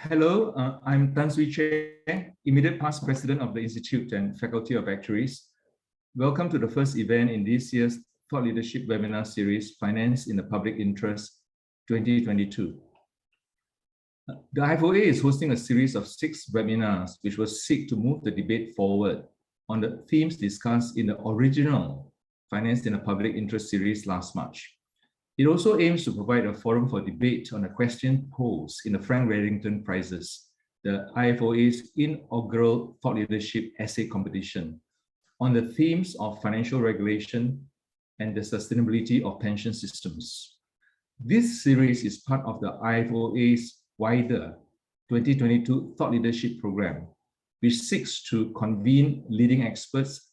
Hello, I'm Tan Swee Cheng, immediate past president of the Institute and Faculty of Actuaries. Welcome to the first event in this year's Thought Leadership Webinar Series, Finance in the Public Interest 2022. The IFOA is hosting a series of 6 webinars which will seek to move the debate forward on the themes discussed in the original Finance in the Public Interest series last March. It also aims to provide a forum for debate on a question posed in the Frank Redington Prizes, the IFOA's inaugural thought leadership essay competition, on the themes of financial regulation and the sustainability of pension systems. This series is part of the IFOA's wider 2022 Thought Leadership Program, which seeks to convene leading experts,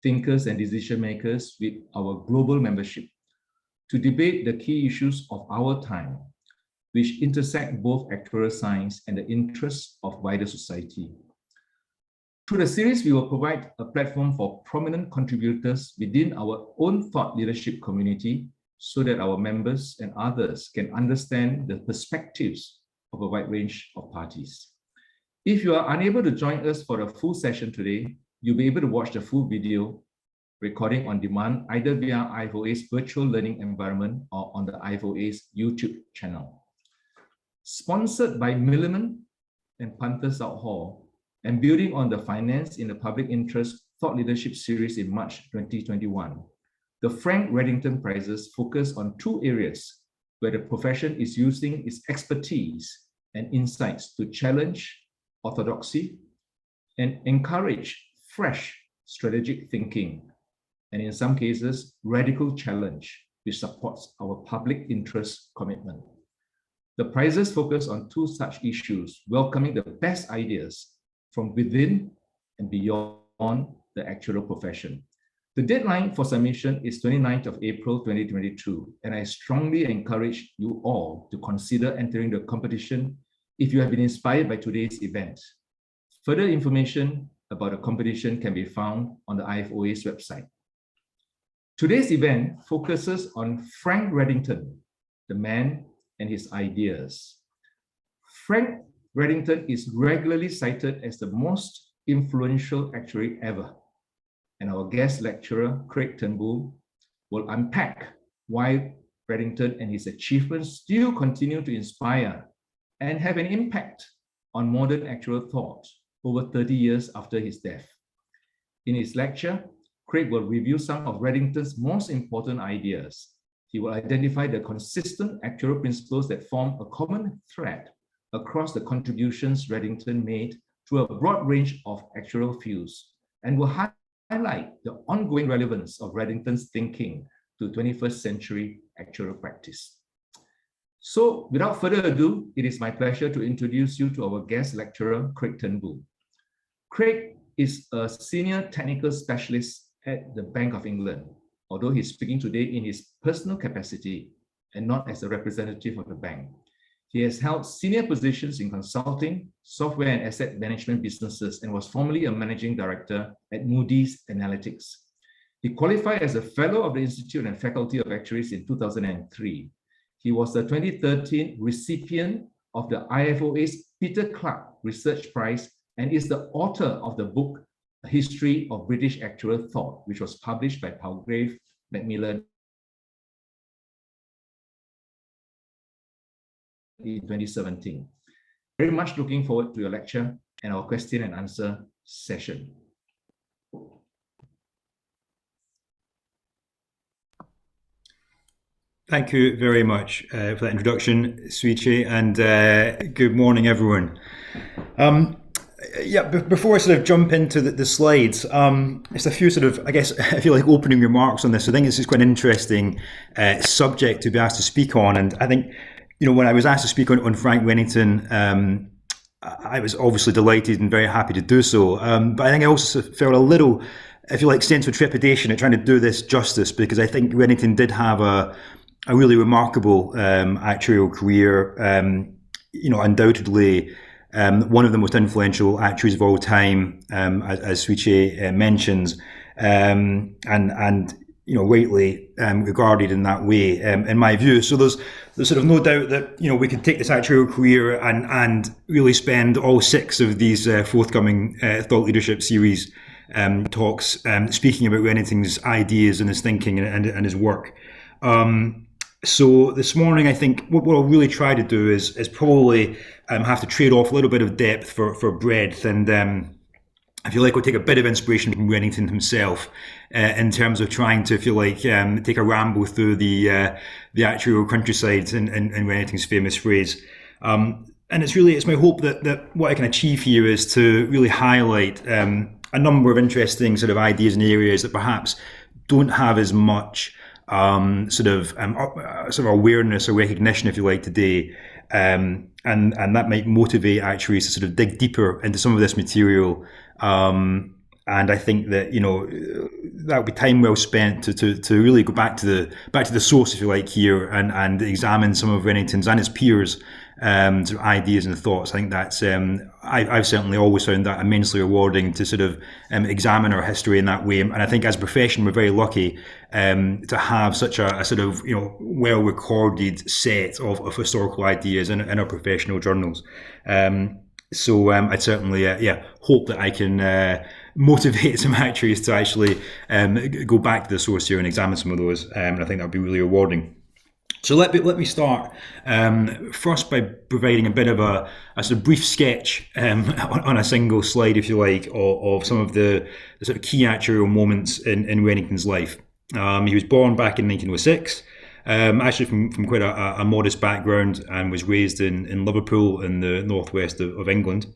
thinkers, and decision makers with our global membership to debate the key issues of our time, which intersect both actuarial science and the interests of wider society. Through the series, we will provide a platform for prominent contributors within our own thought leadership community so that our members and others can understand the perspectives of a wide range of parties. If you are unable to join us for the full session today, you'll be able to watch the full video recording on demand, either via IFOA's virtual learning environment or on the IFOA's YouTube channel. Sponsored by Milliman and Punter Southall, and building on the Finance in the Public Interest Thought Leadership Series in March 2021, the Frank Redington Prizes focus on 2 areas where the profession is using its expertise and insights to challenge orthodoxy and encourage fresh strategic thinking, and in some cases, radical challenge, which supports our public interest commitment. The prizes focus on 2 such issues, welcoming the best ideas from within and beyond the actuarial profession. The deadline for submission is 29th of April 2022, and I strongly encourage you all to consider entering the competition if you have been inspired by today's event. Further information about the competition can be found on the IFOA's website. Today's event focuses on Frank Redington, the man and his ideas. Frank Redington is regularly cited as the most influential actuary ever, and our guest lecturer, Craig Turnbull, will unpack why Redington and his achievements still continue to inspire and have an impact on modern actuarial thought over 30 years after his death. In his lecture, Craig will review some of Redington's most important ideas. He will identify the consistent actuarial principles that form a common thread across the contributions Redington made to a broad range of actuarial fields, and will highlight the ongoing relevance of Redington's thinking to 21st century actuarial practice. So, without further ado, it is my pleasure to introduce you to our guest lecturer, Craig Turnbull. Craig is a senior technical specialist at the Bank of England, although he's speaking today in his personal capacity and not as a representative of the bank. He has held senior positions in consulting, software and asset management businesses, and was formerly a managing director at Moody's Analytics. He qualified as a fellow of the Institute and Faculty of Actuaries in 2003. He was the 2013 recipient of the IFOA's Peter Clark Research Prize and is the author of the book A History of British Actuarial Thought, which was published by Palgrave Macmillan in 2017. Very much looking forward to your lecture and our question and answer session. Thank you very much for that introduction, Suiche, and good morning, everyone. Before I sort of jump into the slides, just a few sort of, I guess, I feel like opening remarks on this. I think this is quite an interesting subject to be asked to speak on. And I think, you know, when I was asked to speak on Frank Redington, I was obviously delighted and very happy to do so. But I think I also felt a little, I feel like, sense of trepidation at trying to do this justice, because I think Redington did have a really remarkable actuarial career, you know, undoubtedly one of the most influential actuaries of all time, as Suiche mentions, and rightly regarded in that way, in my view. So there's sort of no doubt that we could take this actuarial career and really spend all 6 of these forthcoming thought leadership series talks speaking about Redington's ideas and his thinking and his work. So this morning, I think what I'll really try to do is probably have to trade off a little bit of depth for breadth, and if you like, we'll take a bit of inspiration from Redington himself in terms of trying to, if you like, take a ramble through the actuarial countryside in Redington's famous phrase. And it's my hope that what I can achieve here is to really highlight a number of interesting sort of ideas and areas that perhaps don't have as much sort of awareness or recognition, if you like, today, and that might motivate actuaries to sort of dig deeper into some of this material. And I think that that would be time well spent to really go back to the source, if you like, here and examine some of Redington's and his peers' sort of ideas and thoughts. I think that's I've certainly always found that immensely rewarding to sort of examine our history in that way. And I think as a profession, we're very lucky to have such a sort of well recorded set of historical ideas in our professional journals. So I'd certainly hope that I can motivate some actuaries to actually go back to the source here and examine some of those. And I think that would be really rewarding. So let me start first by providing a bit of a sort of brief sketch on a single slide, if you like, of some of the sort of key actuarial moments in Redington's life. He was born back in 1906. Actually from quite a modest background, and was raised in Liverpool in the northwest of England.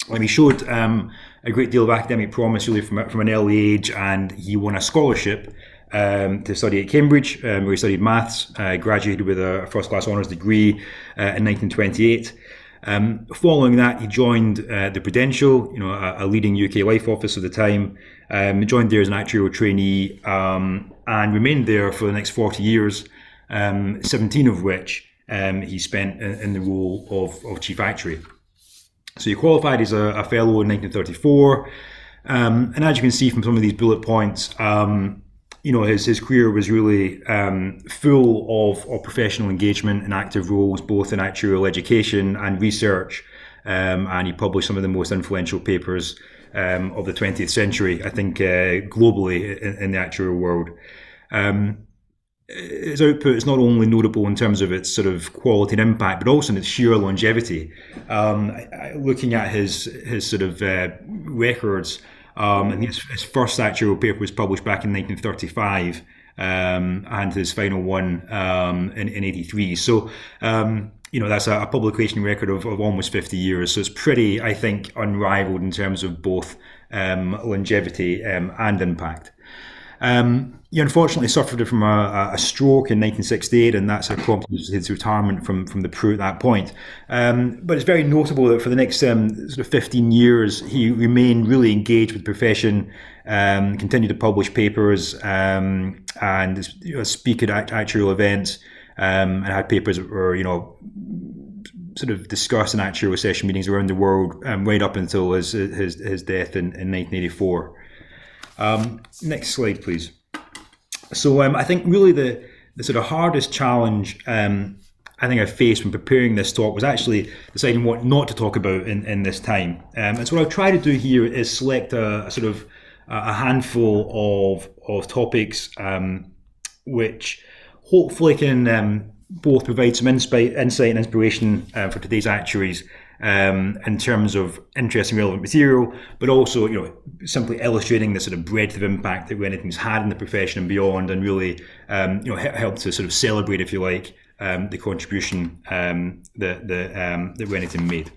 And he showed a great deal of academic promise really from an early age, and he won a scholarship to study at Cambridge, where he studied maths, graduated with a first-class honours degree in 1928. Following that, he joined the Prudential, a leading UK life office at the time. He joined there as an actuarial trainee and remained there for the next 40 years, 17 of which he spent in the role of chief actuary. So he qualified as a fellow in 1934, and as you can see from some of these bullet points, his career was really full of professional engagement and active roles, both in actuarial education and research, and he published some of the most influential papers of the 20th century, I think, globally in the actuarial world. His output is not only notable in terms of its sort of quality and impact, but also in its sheer longevity. Looking at his sort of records, and his first actuarial paper was published back in 1935, and his final one in 83. So, that's a publication record of almost 50 years. So it's pretty, I think, unrivaled in terms of both longevity and impact. He unfortunately suffered from a stroke in 1968, and that's prompted his retirement from the Pru at that point. But it's very notable that for the next sort of 15 years, he remained really engaged with the profession, continued to publish papers, and speak at actuarial events, and had papers that were, sort of discussed in actuarial session meetings around the world, right up until his death in 1984. Next slide, please. So I think really the sort of hardest challenge I think I faced when preparing this talk was actually deciding what not to talk about in this time. And so what I'll try to do here is select a sort of a handful of topics which hopefully can both provide some insight and inspiration for today's actuaries, in terms of interesting, relevant material, but also, simply illustrating the sort of breadth of impact that Redington's had in the profession and beyond, and really, help to sort of celebrate, if you like, the contribution that Redington made.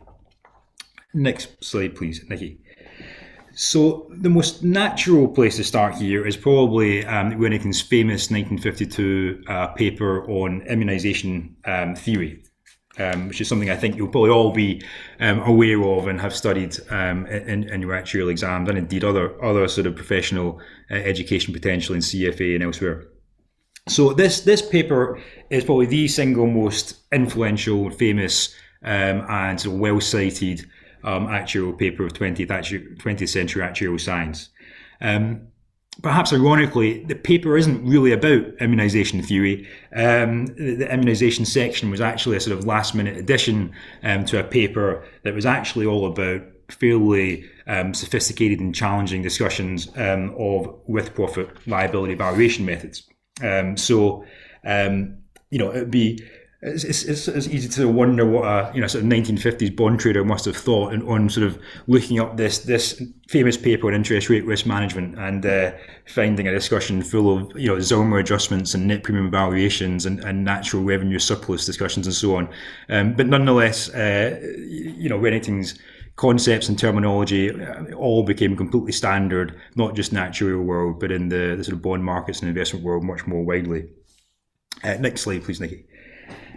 Next slide, please, Nikki. So the most natural place to start here is probably Redington's famous 1952 paper on immunisation theory. Which is something I think you'll probably all be aware of and have studied in your actuarial exams, and indeed other sort of professional education potential in CFA and elsewhere. So this paper is probably the single most influential, famous, and sort of well-cited actuarial paper of 20th century actuarial science. perhaps ironically, the paper isn't really about immunisation theory. The immunisation section was actually a sort of last-minute addition to a paper that was actually all about fairly sophisticated and challenging discussions of with-profit liability valuation methods. It'd be it's easy to wonder what a sort of 1950s bond trader must have thought on sort of looking up this famous paper on interest rate risk management and finding a discussion full of Zolmer adjustments and net premium valuations and natural revenue surplus discussions and so on. But nonetheless, Redington's concepts and terminology all became completely standard, not just in the actuarial world, but in the sort of bond markets and investment world much more widely. Next slide, please, Nikki.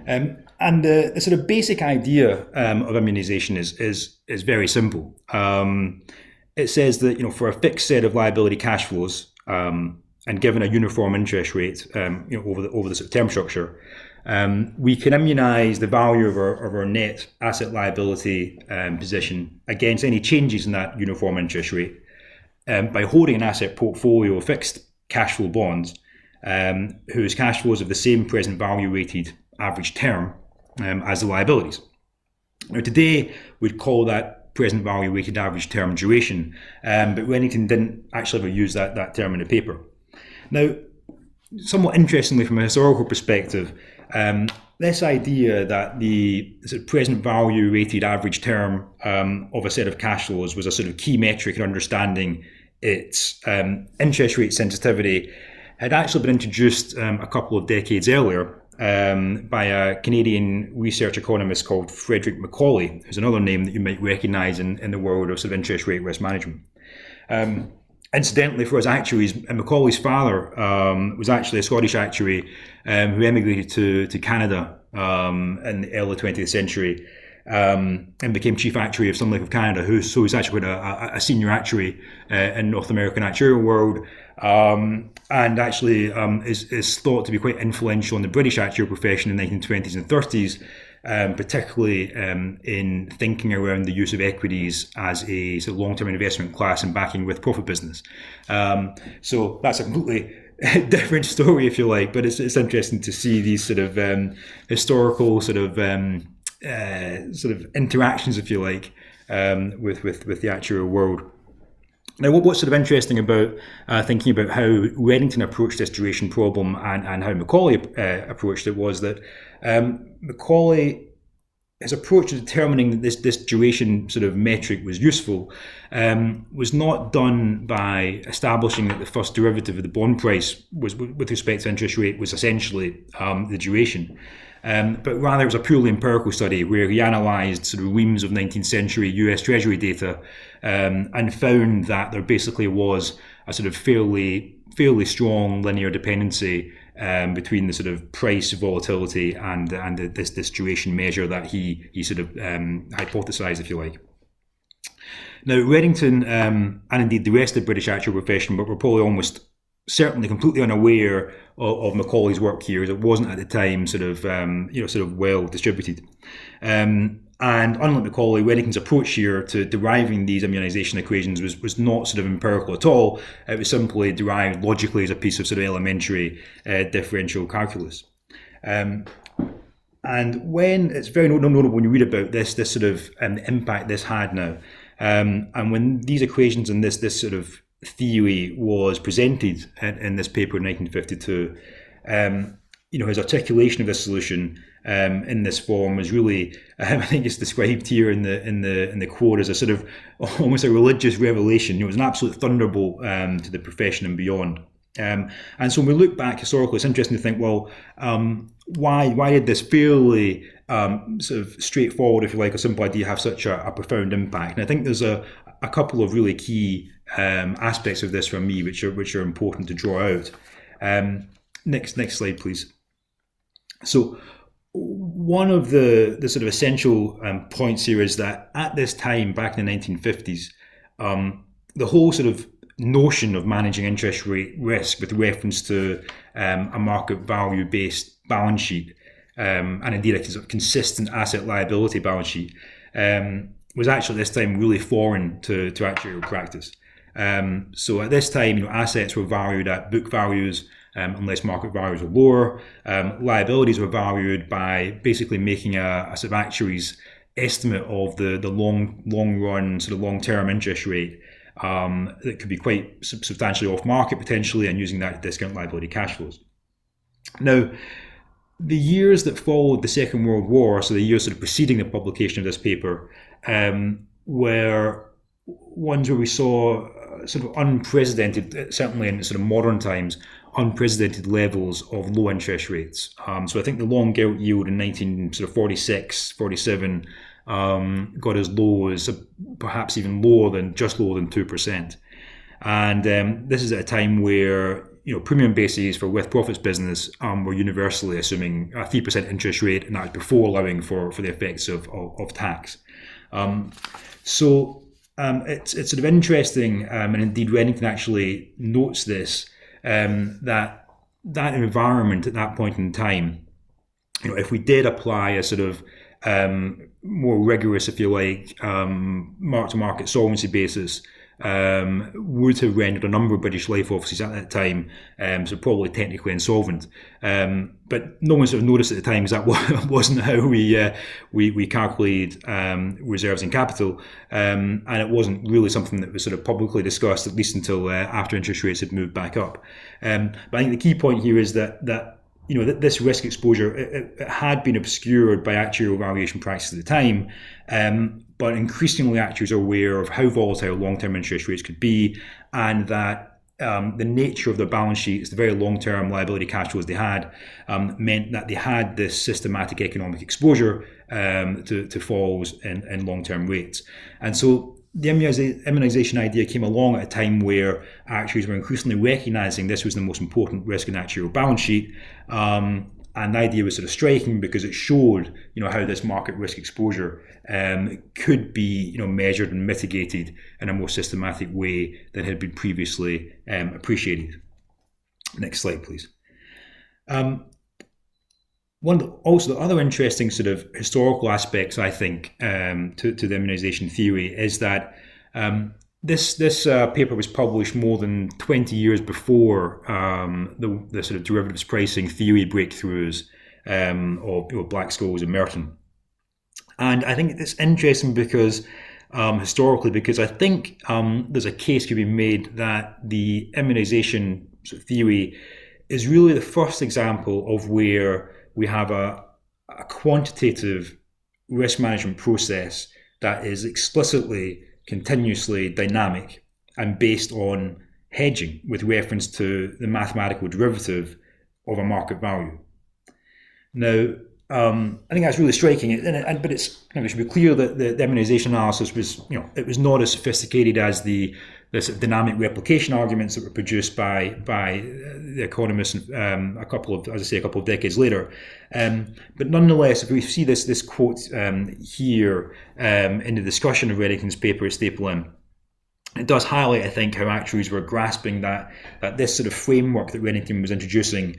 And the sort of basic idea of immunisation is very simple. It says that for a fixed set of liability cash flows and given a uniform interest rate over the sort of term structure, we can immunise the value of our net asset liability position against any changes in that uniform interest rate by holding an asset portfolio of fixed cash flow bonds whose cash flows have the same present value weighted average term as the liabilities. Now today we'd call that present value weighted average term duration, but Redington didn't actually ever use that term in the paper. Now, somewhat interestingly from a historical perspective, this idea that the sort of present value weighted average term of a set of cash flows was a sort of key metric in understanding its interest rate sensitivity had actually been introduced a couple of decades earlier by a Canadian research economist called Frederick Macaulay, who's another name that you might recognise in the world of sort of interest rate risk management. Incidentally, for us actuaries, Macaulay's father was actually a Scottish actuary who emigrated to Canada in the early 20th century and became chief actuary of Sun Life of Canada, so he's actually a senior actuary in North American actuarial world, and actually is thought to be quite influential in the British actuarial profession in the 1920s and 30s, particularly in thinking around the use of equities as a sort of long-term investment class and backing with profit business. So that's a completely different story, if you like, but it's interesting to see these sort of historical sort of interactions, if you like, with the actuarial world. Now, what's sort of interesting about thinking about how Redington approached this duration problem and how Macaulay approached it was that Macaulay, his approach to determining that this duration sort of metric was useful was not done by establishing that the first derivative of the bond price was with respect to interest rate was essentially the duration. But rather it was a purely empirical study where he analysed sort of reams of 19th century US Treasury data and found that there basically was a sort of fairly strong linear dependency between the sort of price volatility and this duration measure that he sort of hypothesised, if you like. Now, Redington and indeed the rest of the British actuarial profession were probably almost certainly completely unaware of Macaulay's work here, as it wasn't at the time sort of well distributed. And unlike Macaulay, Redington's approach here to deriving these immunisation equations was not sort of empirical at all. It was simply derived logically as a piece of sort of elementary differential calculus. And when it's very notable when you read about this sort of impact this had now, and when these equations and this sort of theory was presented in this paper in 1952, his articulation of this solution in this form was really, I think it's described here in the quote as a sort of almost a religious revelation. It was an absolute thunderbolt to the profession and beyond. And so when we look back historically, it's interesting to think, well, why did this fairly sort of straightforward, if you like, a simple idea have such a profound impact? And I think there's a couple of really key aspects of this for me, which are important to draw out. Next slide, please. So one of the sort of essential points here is that at this time, back in the 1950s, the whole sort of notion of managing interest rate risk with reference to a market value based balance sheet and indeed a sort of consistent asset liability balance sheet was actually at this time really foreign to actuarial practice. So at this time, assets were valued at book values, unless market values were lower. Liabilities were valued by basically making a sort of actuary's estimate of the long run, sort of long-term interest rate that could be quite substantially off market potentially, and using that to discount liability cash flows. Now, the years that followed the Second World War, so the years sort of preceding the publication of this paper, were ones where we saw sort of unprecedented, certainly in sort of modern times, unprecedented levels of low interest rates. So I think the long gilt yield in 1946, 47 got as low as perhaps even just lower than 2%. And this is at a time where premium bases for with profits business were universally assuming a 3% interest rate, and that was before allowing for the effects of tax. So it's sort of interesting, and indeed Redington actually notes this, that environment at that point in time, if we did apply a sort of more rigorous, if you like, mark-to-market solvency basis, would have rendered a number of British life offices at that time so probably technically insolvent. But no one sort of noticed at the time, because that wasn't how we calculated reserves and capital, and it wasn't really something that was sort of publicly discussed, at least until after interest rates had moved back up. But I think the key point here is that this risk exposure, it had been obscured by actuarial valuation practices at the time, but increasingly actuaries are aware of how volatile long-term interest rates could be, and that the nature of their balance sheets, the very long-term liability cash flows they had, meant that they had this systematic economic exposure to falls in long-term rates. And so the immunization idea came along at a time where actuaries were increasingly recognizing this was the most important risk in actuarial balance sheet. And the idea was sort of striking because it showed, how this market risk exposure could be, measured and mitigated in a more systematic way than had been previously appreciated. Next slide, please. Also, the other interesting sort of historical aspects, I think, to the immunization theory is that this paper was published more than 20 years before the sort of derivatives pricing theory breakthroughs of Black-Scholes and Merton. And I think it's interesting because historically, because I think there's a case to be made that the immunization sort of theory is really the first example of where we have a quantitative risk management process that is explicitly, continuously dynamic and based on hedging with reference to the mathematical derivative of a market value. Now, I think that's really striking, but it should be clear that the immunization analysis was, it was not as sophisticated as the sort of dynamic replication arguments that were produced by the economists a couple of decades later. But nonetheless, if we see this quote here in the discussion of Redington's paper at Staple Inn, it does highlight, I think, how actuaries were grasping that this sort of framework that Redington was introducing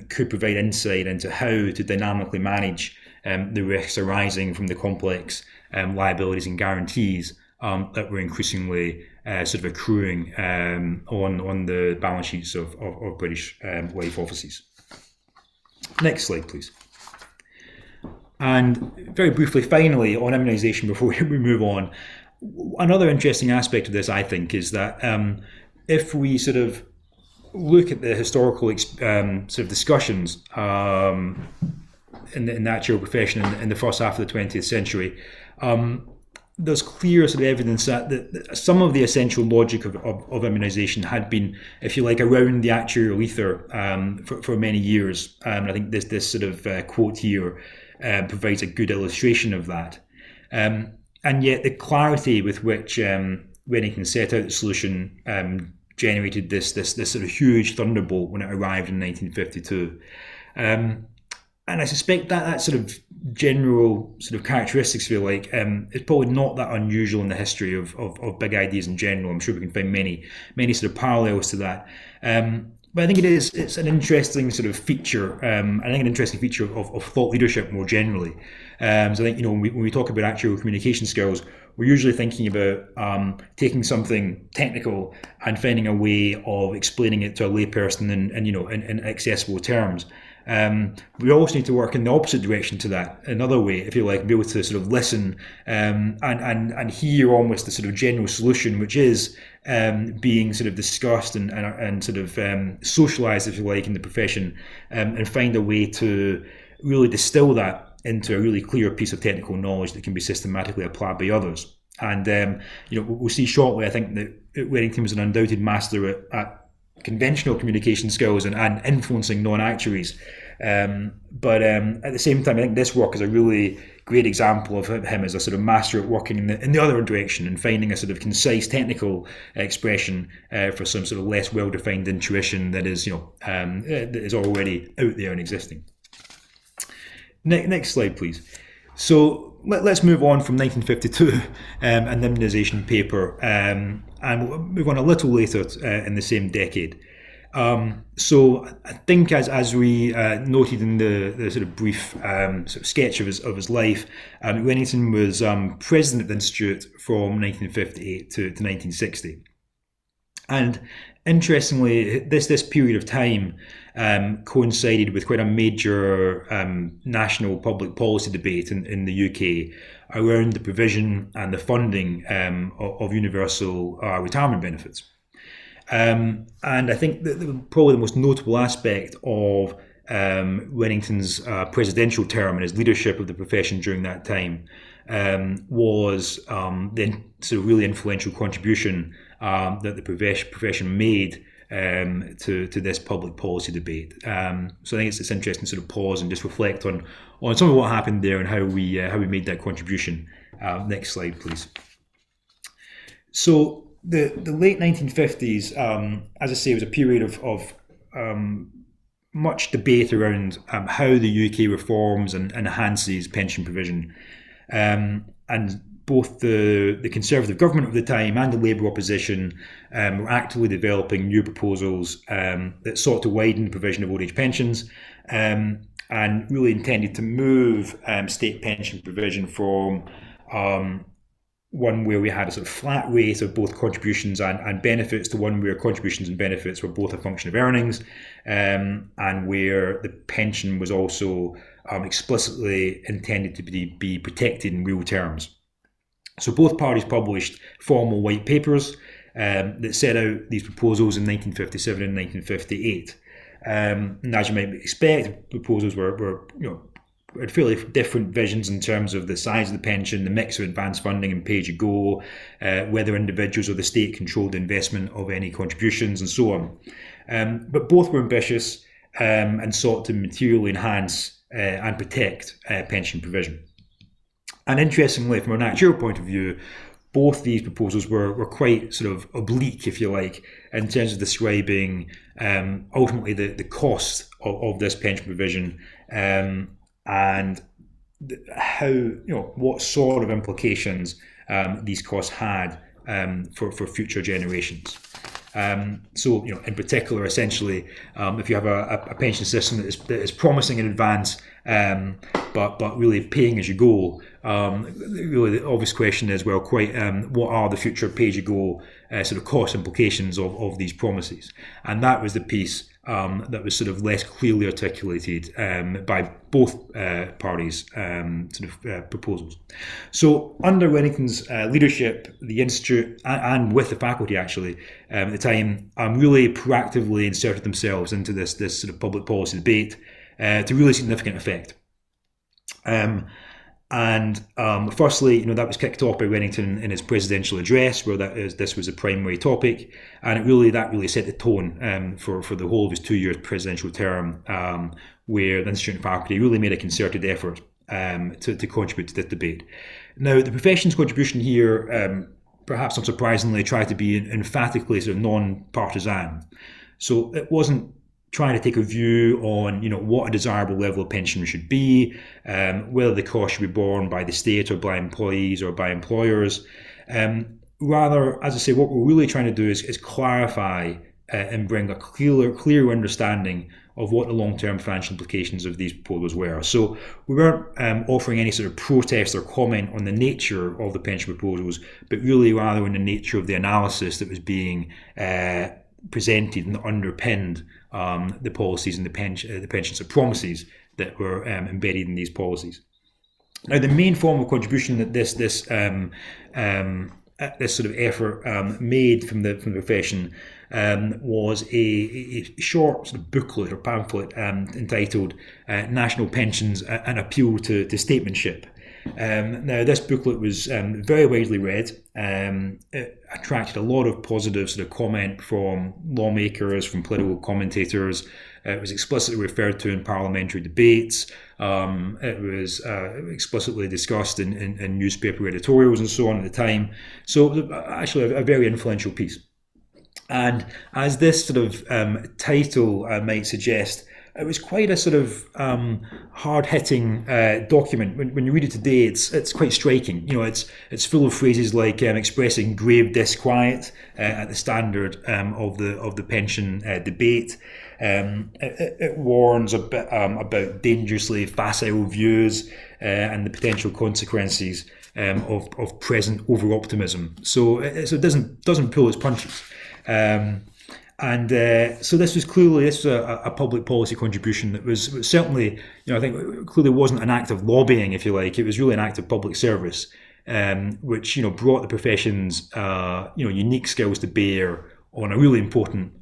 could provide insight into how to dynamically manage the risks arising from the complex liabilities and guarantees that were increasingly sort of accruing on the balance sheets of British life offices. Next slide, please. And very briefly, finally, on immunisation before we move on, another interesting aspect of this, I think, is that if we sort of look at the historical sort of discussions in the actuarial profession in the first half of the 20th century, there's clear sort of evidence that some of the essential logic of immunisation had been, if you like, around the actuarial ether for many years. I think this sort of quote here provides a good illustration of that. And yet the clarity with which Redington set out the solution generated this sort of huge thunderbolt when it arrived in 1952. And I suspect that sort of general sort of characteristics, if you like, is probably not that unusual in the history of big ideas in general. I'm sure we can find many sort of parallels to that. But I think it's an interesting sort of feature. I think an interesting feature of thought leadership more generally. So I think, when we talk about actual communication skills, we're usually thinking about taking something technical and finding a way of explaining it to a layperson in accessible terms. We also need to work in the opposite direction to that. Another way, if you like, be able to sort of listen and hear almost the sort of general solution, which is being sort of discussed and sort of socialised, if you like, in the profession, and find a way to really distill that into a really clear piece of technical knowledge that can be systematically applied by others. And we'll see shortly, I think, that Redington was an undoubted master at conventional communication skills and influencing non-actuaries. But at the same time, I think this work is a really great example of him as a sort of master at working in the other direction and finding a sort of concise technical expression for some sort of less well-defined intuition that is, that is already out there and existing. Next slide, please. So let's move on from 1952 and the immunisation paper, and we'll move on a little later in the same decade. So I think as we noted in the sort of brief sort of sketch of his life, Redington was president of the Institute from 1958 to 1960. And interestingly, this period of time coincided with quite a major national public policy debate in the UK around the provision and the funding of universal retirement benefits. And I think that probably the most notable aspect of Redington's presidential term and his leadership of the profession during that time was the sort of really influential contribution that the profession made to this public policy debate. So I think it's interesting to sort of pause and just reflect on some of what happened there and how we made that contribution. Next slide, please. So the late 1950s, as I say, was a period of much debate around how the UK reforms and enhances pension provision. And both the Conservative government of the time and the Labour opposition were actively developing new proposals that sought to widen the provision of old age pensions and really intended to move state pension provision from one where we had a sort of flat rate of both contributions and benefits to one where contributions and benefits were both a function of earnings, and where the pension was also explicitly intended to be protected in real terms. So both parties published formal white papers that set out these proposals in 1957 and 1958. And as you might expect, proposals were had fairly different visions in terms of the size of the pension, the mix of advanced funding and pay-as-you-go, whether individuals or the state controlled the investment of any contributions, and so on. But both were ambitious and sought to materially enhance and protect pension provision. And interestingly, from an actuarial point of view, both these proposals were quite sort of oblique, if you like, in terms of describing ultimately the cost of this pension provision and how, what sort of implications these costs had for future generations. So, in particular, essentially, if you have a pension system that is promising in advance, but really paying as you go, really the obvious question is, well, what are the future pay-as-you-go sort of cost implications of these promises? And that was the piece that was sort of less clearly articulated by both parties' proposals. So under Redington's leadership, the Institute, and with the faculty actually, at the time, really proactively inserted themselves into this sort of public policy debate to really significant effect. Firstly, that was kicked off by Redington in his presidential address, where this was a primary topic, and that really set the tone for the whole of his 2-year presidential term, where the Institute and faculty really made a concerted effort to contribute to this debate. Now, the profession's contribution here, perhaps unsurprisingly, tried to be emphatically sort of non-partisan. So it wasn't trying to take a view on, what a desirable level of pension should be, whether the cost should be borne by the state or by employees or by employers. Rather, as I say, what we're really trying to do is clarify and bring a clearer understanding of what the long-term financial implications of these proposals were. So we weren't offering any sort of protest or comment on the nature of the pension proposals, but really rather on the nature of the analysis that was being presented and underpinned the policies and the pensions and promises that were embedded in these policies. Now, the main form of contribution that this sort of effort made from the profession was a short sort of booklet or pamphlet entitled "National Pensions: An Appeal to Statesmanship." Now, this booklet was very widely read. It attracted a lot of positive sort of comment from lawmakers, from political commentators. It was explicitly referred to in parliamentary debates. It was explicitly discussed in newspaper editorials and so on at the time. So actually a very influential piece. And as this sort of title might suggest, it was quite a sort of hard-hitting document. When you read it today, it's quite striking. You know, it's full of phrases like expressing grave disquiet at the standard of the pension debate. It warns a bit about dangerously facile views and the potential consequences of present over-optimism. So it doesn't pull its punches. So this was a public policy contribution that was certainly, you know, I think clearly wasn't an act of lobbying, if you like. It was really an act of public service, which, you know, brought the profession's unique skills to bear on a really important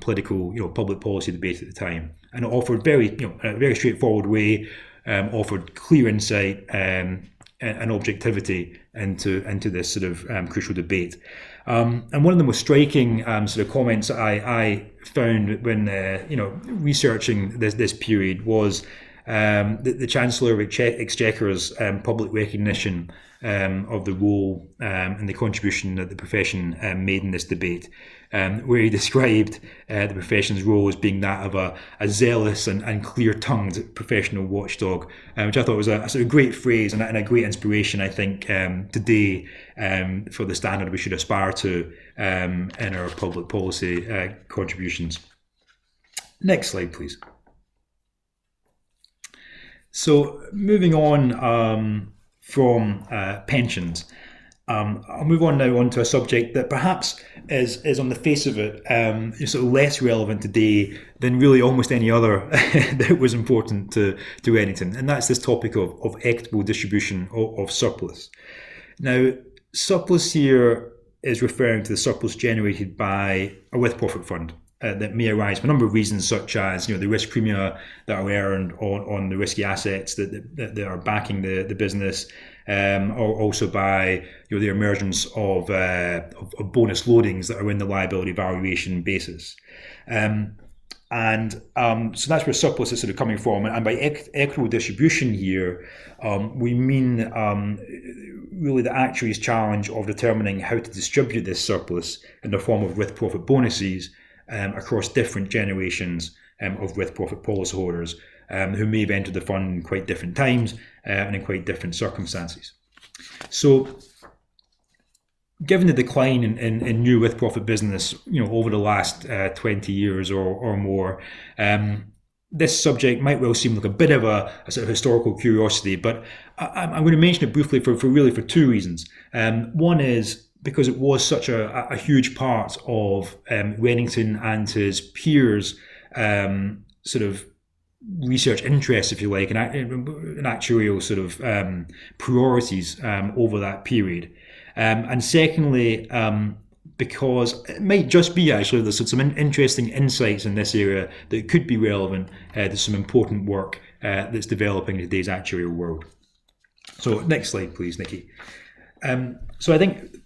political, you know, public policy debate at the time, and it offered a very straightforward way, offered clear insight and objectivity into this sort of crucial debate. And one of the most striking sort of comments I found when researching this period was the Chancellor of Exchequer's public recognition of the role and the contribution that the profession made in this debate, where he described the profession's role as being that of a zealous and clear-tongued professional watchdog, which I thought was a sort of great phrase and a great inspiration, I think, today for the standard we should aspire to in our public policy contributions. Next slide, please. So moving on from pensions, I'll move on now onto a subject that perhaps is on the face of it sort of less relevant today than really almost any other that was important to Redington, and that's this topic of equitable distribution of surplus. Now, surplus here is referring to the surplus generated by a with-profit fund. That may arise for a number of reasons, such as, you know, the risk premia that are earned on the risky assets that are backing the business, or also by, you know, the emergence of bonus loadings that are in the liability valuation basis. So that's where surplus is sort of coming from. And by equitable distribution here, we mean really the actuary's challenge of determining how to distribute this surplus in the form of with-profit bonuses across different generations of with-profit policyholders who may have entered the fund in quite different times and in quite different circumstances. So, given the decline in new with-profit business, you know, over the last 20 years or more, this subject might well seem like a bit of a sort of historical curiosity, but I'm going to mention it briefly for two reasons. One is because it was such a huge part of Redington and his peers' sort of research interests, if you like, and actuarial sort of priorities over that period. And secondly, because it might just be actually there's some interesting insights in this area that could be relevant to some important work that's developing in today's actuarial world. So next slide, please, Nikki. So I think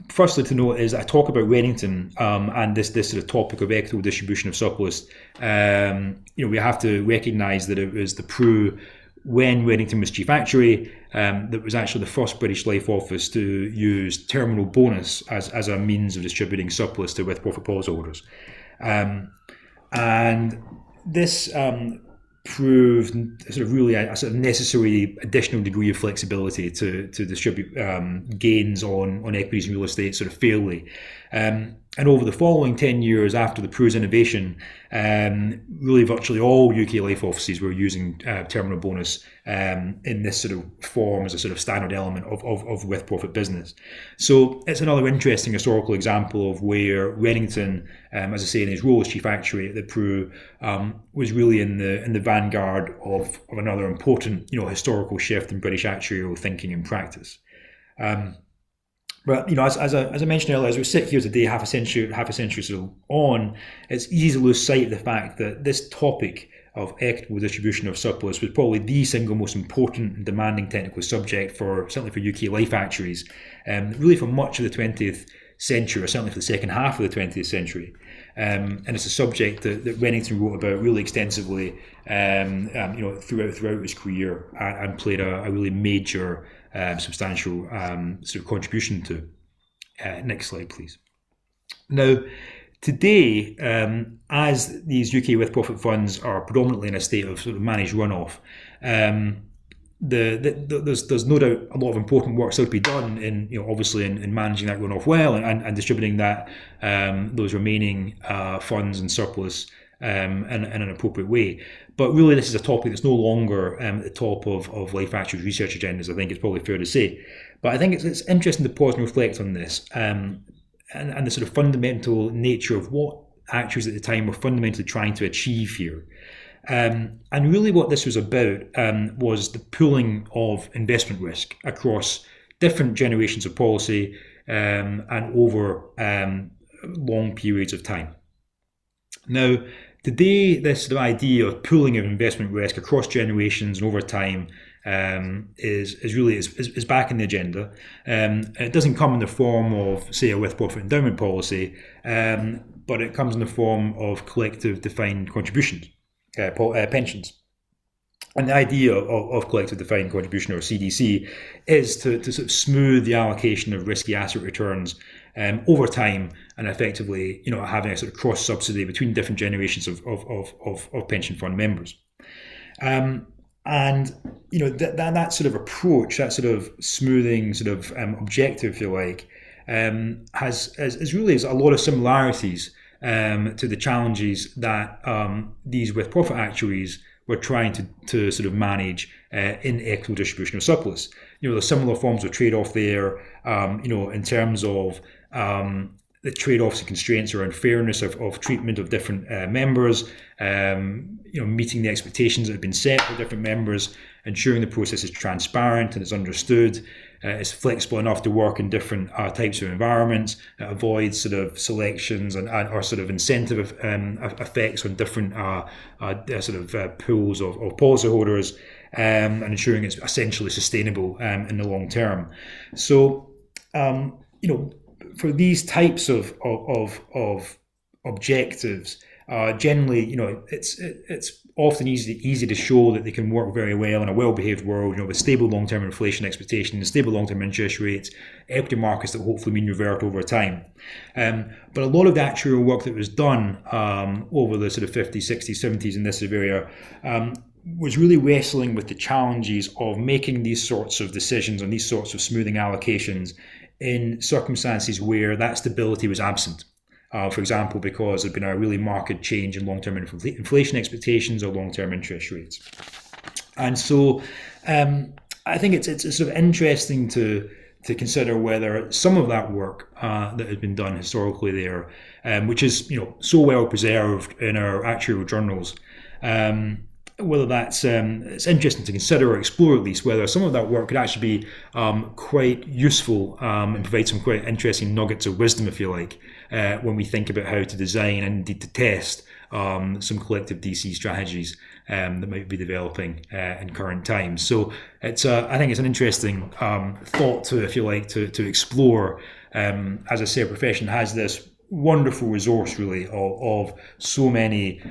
firstly to note is I talk about Redington and this sort of topic of equitable distribution of surplus. We have to recognise that it was the Prue when Redington was chief actuary that was actually the first British Life office to use terminal bonus as a means of distributing surplus to with-profit policyholders. And this proved sort of really a sort of necessary additional degree of flexibility to distribute gains on equities and real estate sort of fairly. And over the following 10 years after the Prue's innovation, really virtually all UK life offices were using terminal bonus in this sort of form as a sort of standard element of with-profit business. So it's another interesting historical example of where Redington, as I say, in his role as chief actuary at the Prue, was really in the vanguard of another important, historical shift in British actuarial thinking and practice. But as I mentioned earlier, as we sit here today, half a century sort of on, it's easy to lose sight of the fact that this topic of equitable distribution of surplus was probably the single most important and demanding technical subject certainly for UK life actuaries, really for much of the 20th century, or certainly for the second half of the 20th century. And it's a subject that Redington wrote about really extensively, throughout his career, and played a really major, substantial sort of contribution to. Next slide, please. Now, today, as these UK with-profit funds are predominantly in a state of sort of managed runoff, there's no doubt a lot of important work still to be done in obviously in managing that runoff well and distributing that those remaining funds and surplus in an appropriate way. But really, this is a topic that's no longer at the top of life actuaries research agendas. I think it's probably fair to say. But I think it's interesting to pause and reflect on this and the sort of fundamental nature of what actuaries at the time were fundamentally trying to achieve here. And really what this was about was the pooling of investment risk across different generations of policy and over long periods of time. Now, today, this sort of idea of pooling of investment risk across generations and over time is back in the agenda. It doesn't come in the form of, say, a with-profit endowment policy, but it comes in the form of collective defined contributions. Pensions. And the idea of collective defined contribution, or CDC, is to sort of smooth the allocation of risky asset returns over time, and effectively, having a sort of cross subsidy between different generations of pension fund members. And that sort of approach, that sort of smoothing sort of objective, if you like, has a lot of similarities to the challenges that these with-profit actuaries were trying to sort of manage in equitable distribution of surplus. There's similar forms of trade-off there, in terms of the trade-offs and constraints around fairness of treatment of different members, meeting the expectations that have been set for different members, ensuring the process is transparent and is understood, is flexible enough to work in different types of environments, avoids sort of selections or sort of incentive effects on different pools of policyholders, and ensuring it's essentially sustainable in the long term. So, for these types of objectives, generally, it's often easy to show that they can work very well in a well-behaved world, with stable long-term inflation expectations, stable long-term interest rates, equity markets that hopefully mean revert over time. But a lot of the actuarial work that was done over the sort of 50s, 60s, 70s in this area was really wrestling with the challenges of making these sorts of decisions and these sorts of smoothing allocations in circumstances where that stability was absent. For example, because there'd been a really marked change in long-term inflation expectations or long-term interest rates. And so I think it's sort of interesting to consider whether some of that work that has been done historically there, which is so well preserved in our actuarial journals, whether that's it's interesting to consider or explore, at least, whether some of that work could actually be quite useful and provide some quite interesting nuggets of wisdom, if you like, when we think about how to design and indeed to test some collective DC strategies that might be developing in current times. So I think it's an interesting thought to, if you like, to explore. As I say, our profession has this wonderful resource, really, of so many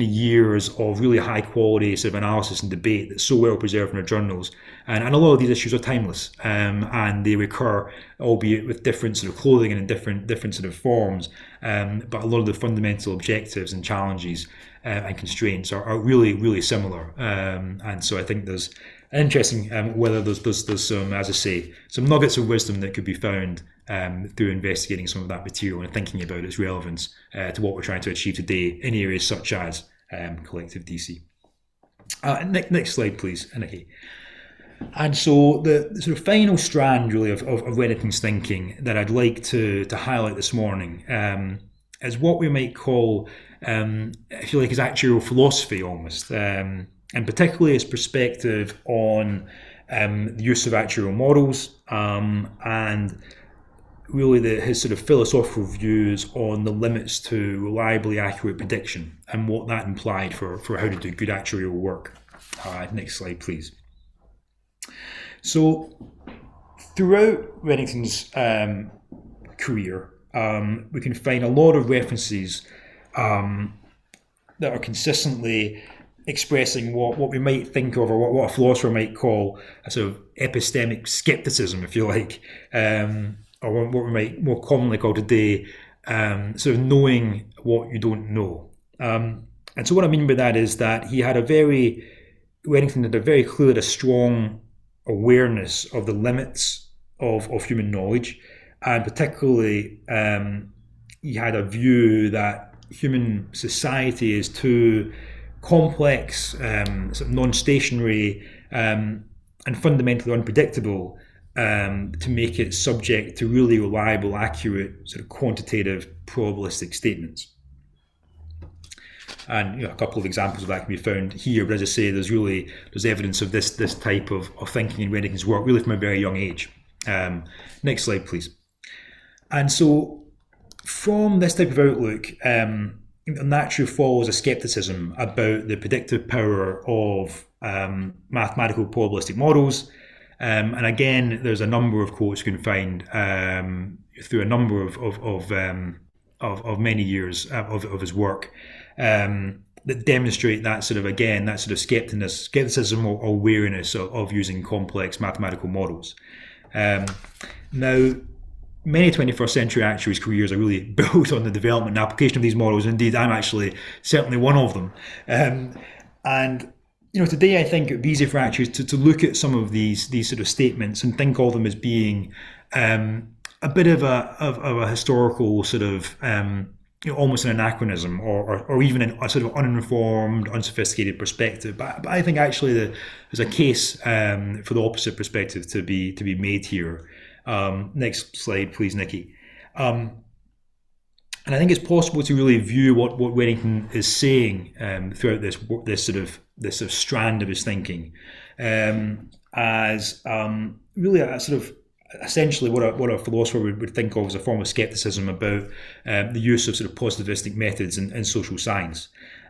years of really high quality sort of analysis and debate that's so well preserved in our journals, and a lot of these issues are timeless, and they recur, albeit with different sort of clothing and in different sort of forms, but a lot of the fundamental objectives and challenges and constraints are really, really similar, and so I think there's an interesting whether there's some, as I say, some nuggets of wisdom that could be found through investigating some of that material and thinking about its relevance to what we're trying to achieve today in areas such as collective DC. Next slide, please, Nikki. And so the sort of final strand, really, of Redington's thinking that I'd like to highlight this morning is what we might call, if you like, his actuarial philosophy, almost, and particularly his perspective on the use of actuarial models and really his sort of philosophical views on the limits to reliably accurate prediction and what that implied for how to do good actuarial work. Next slide, please. So, throughout Redington's career, we can find a lot of references that are consistently expressing what we might think of, or what a philosopher might call a sort of epistemic skepticism, if you like, or what we might more commonly call today sort of knowing what you don't know. And so what I mean by that is that Redington had a very clear, a strong awareness of the limits of human knowledge, and particularly he had a view that human society is too complex, sort of non-stationary, and fundamentally unpredictable to make it subject to really reliable, accurate, sort of quantitative, probabilistic statements. And a couple of examples of that can be found here. But as I say, there's evidence of this type of thinking in Redington's work, really from a very young age. Next slide, please. And so, from this type of outlook, naturally follows a skepticism about the predictive power of mathematical probabilistic models. And again, there's a number of quotes you can find through a number of many years of his work. That demonstrate that sort of skepticism or wariness of using complex mathematical models. Now, many 21st century actuaries' careers are really built on the development and application of these models. Indeed, I'm actually certainly one of them. And today I think it would be easy for actuaries to look at some of these sort of statements and think of them as being a bit of a historical sort of almost an anachronism, or even a sort of uninformed, unsophisticated perspective. But I think actually there's a case for the opposite perspective to be made here. Next slide, please, Nikki. And I think it's possible to really view what Redington is saying throughout this sort of strand of his thinking as really a sort of essentially what a philosopher would think of as a form of skepticism about the use of sort of positivistic methods in social science.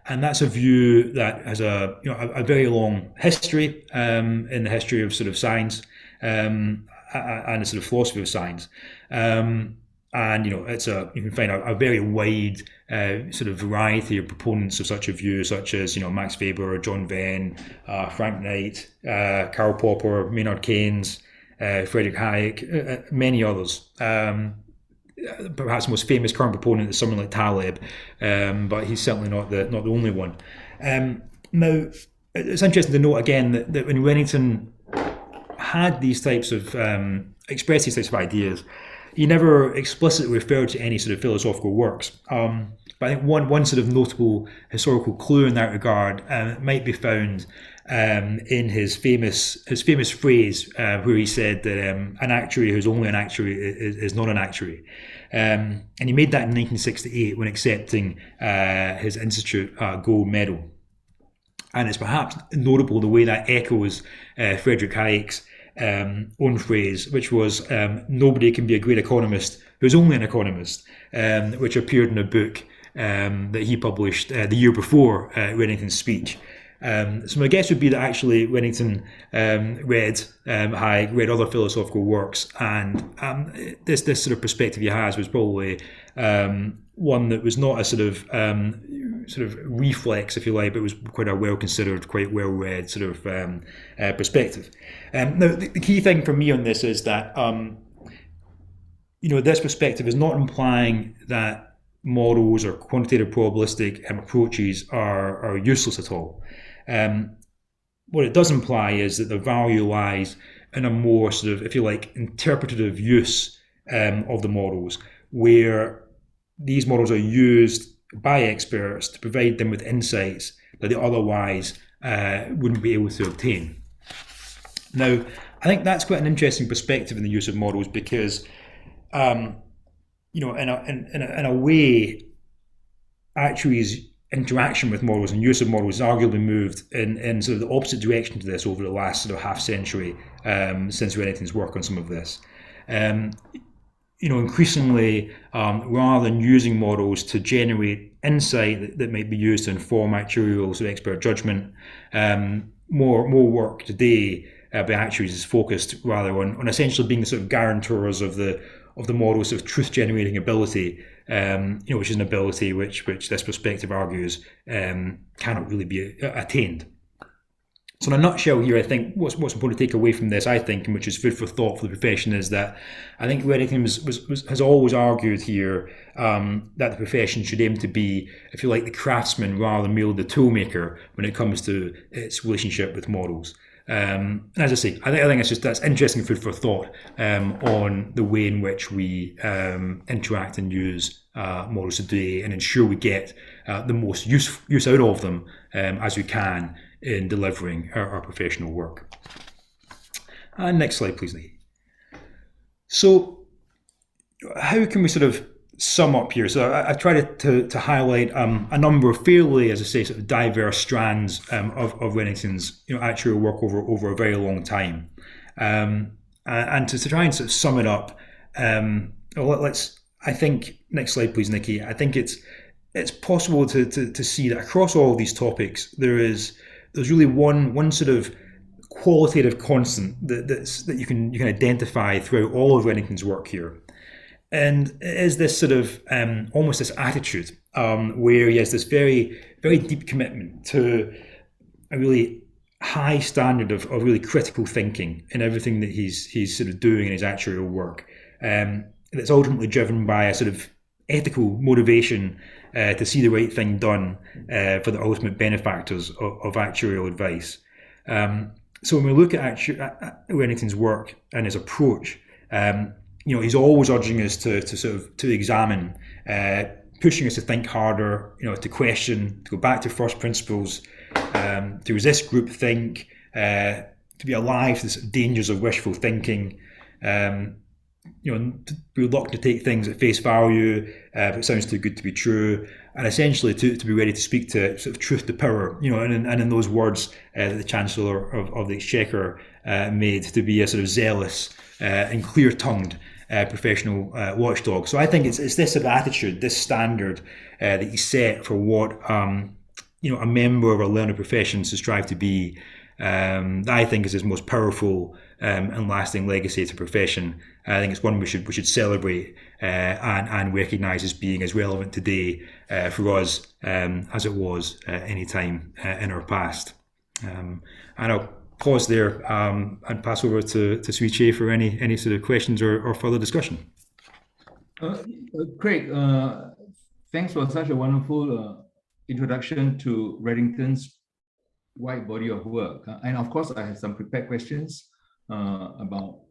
And that's a view that has a very long history in the history of sort of science and a sort of philosophy of science. And it's you can find a very wide sort of variety of proponents of such a view, such as Max Weber, John Venn, Frank Redington, Karl Popper, Maynard Keynes, Friedrich Hayek, many others. Perhaps the most famous current proponent is someone like Taleb, but he's certainly not the only one. Now, it's interesting to note again that when Redington had these types of expressed these types of ideas, he never explicitly referred to any sort of philosophical works. But I think one sort of notable historical clue in that regard might be found in his famous phrase where he said that an actuary who's only an actuary is not an actuary. And he made that in 1968 when accepting his Institute Gold Medal. And it's perhaps notable the way that echoes Friedrich Hayek's own phrase, which was nobody can be a great economist who's only an economist, which appeared in a book that he published the year before Redington's speech. So my guess would be that actually Redington read Hayek, read other philosophical works, and this sort of perspective he has was probably one that was not a sort of reflex, if you like, but was quite a well-considered, quite well-read sort of perspective. Now, the key thing for me on this is that this perspective is not implying that models or quantitative probabilistic approaches are useless at all. What it does imply is that the value lies in a more sort of, if you like, interpretative use of the models, where these models are used by experts to provide them with insights that they otherwise wouldn't be able to obtain. Now, I think that's quite an interesting perspective in the use of models because, in a way, actuaries' interaction with models and use of models has arguably moved in sort of the opposite direction to this over the last sort of half century since Redington's work on some of this. Increasingly, rather than using models to generate insight that might be used to inform actuarial sort of expert judgment, more work today by actuaries is focused rather on essentially being the sort of guarantors of the model's sort of truth generating ability, which is an ability which this perspective argues cannot really be attained. So in a nutshell here, I think what's important to take away from this, I think, and which is food for thought for the profession, is that I think Redington has always argued here that the profession should aim to be, if you like, the craftsman rather than merely the toolmaker when it comes to its relationship with models. And as I say, I think that's interesting food for thought on the way in which we interact and use models today and ensure we get the most use out of them as we can in delivering our professional work. And next slide, please, Nikki. So how can we sort of sum up here? So I've tried to highlight a number of fairly, as I say, sort of diverse strands of Redington's actuarial work over a very long time. And to try and sort of sum it up, I think, next slide, please, Nikki. I think it's possible to see that across all of these topics, there's really one sort of qualitative constant that you can identify throughout all of Redington's work here. And it is this sort of almost this attitude where he has this very, very deep commitment to a really high standard of really critical thinking in everything that he's sort of doing in his actuarial work. That's ultimately driven by a sort of ethical motivation to see the right thing done for the ultimate benefactors of actuarial advice. So when we look at Redington's work and his approach, he's always urging us to examine, pushing us to think harder, to question, to go back to first principles, to resist groupthink, to be alive to the dangers of wishful thinking. We're reluctant to take things at face value if it sounds too good to be true, and essentially to be ready to speak to sort of truth to power, and in those words that the Chancellor of the Exchequer made, to be a sort of zealous and clear-tongued professional watchdog. So I think it's this sort of attitude, this standard that he set for what a member of a learned profession should strive to be, that I think is his most powerful and lasting legacy to the profession. I think it's one we should celebrate and recognise as being as relevant today for us as it was any time in our past. And I'll pause there and pass over to Sui Che for any sort of questions or further discussion. Craig, thanks for such a wonderful introduction to Redington's wide body of work. And of course, I have some prepared questions about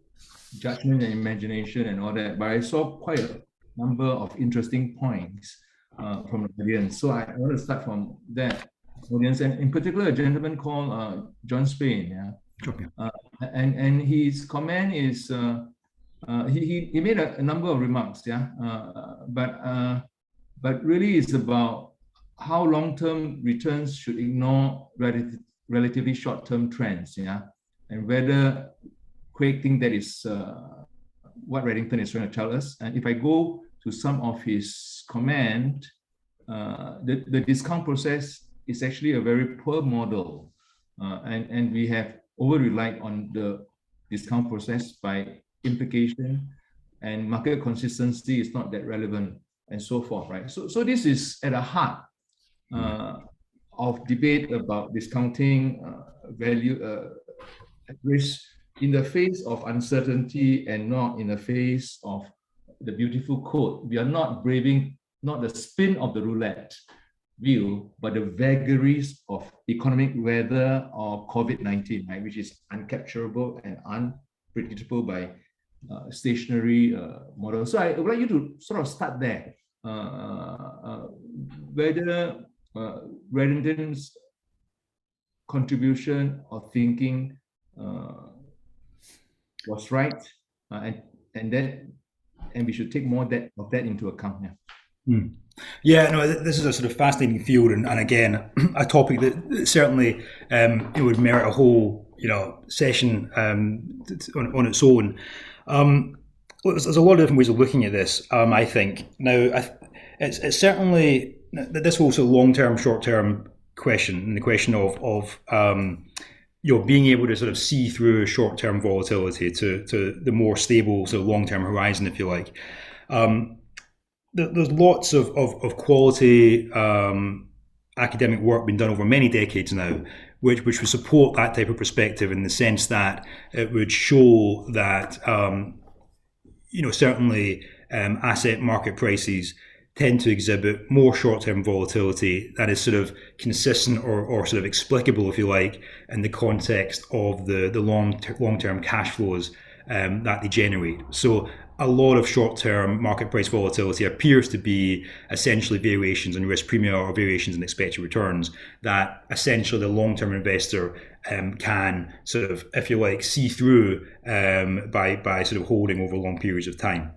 judgment and imagination and all that, but I saw quite a number of interesting points from the audience. So I want to start from that audience, and in particular, a gentleman called John Spain. Yeah, and his comment is he made a number of remarks. Yeah, but really it's about how long-term returns should ignore relatively short-term trends. Yeah, and whether Craig think that is what Redington is trying to tell us. And if I go to some of his comment, the discount process is actually a very poor model, and we have over-relied on the discount process by implication, and market consistency is not that relevant, and so forth, right? So this is at the heart of debate about discounting value at risk in the face of uncertainty and not in the face of the beautiful quote. We are not braving not the spin of the roulette view, but the vagaries of economic weather or COVID-19, right, which is uncapturable and unpredictable by stationary model. So I would like you to sort of start there. Whether Redington's contribution or thinking was right, and we should take more of that into account. Yeah, no, this is a sort of fascinating field, and again, a topic that certainly it would merit a whole session on its own. There's a lot of different ways of looking at this. I think now it's certainly this whole sort of long-term, short-term question, and the question of being able to sort of see through short-term volatility to the more stable sort of long-term horizon, if you like. There's lots of quality academic work being done over many decades now, which would support that type of perspective, in the sense that it would show that certainly asset market prices tend to exhibit more short-term volatility that is sort of consistent or sort of explicable, if you like, in the context of the long-term cash flows that they generate. So a lot of short-term market price volatility appears to be essentially variations in risk premia or variations in expected returns that essentially the long-term investor can sort of, if you like, see through by sort of holding over long periods of time.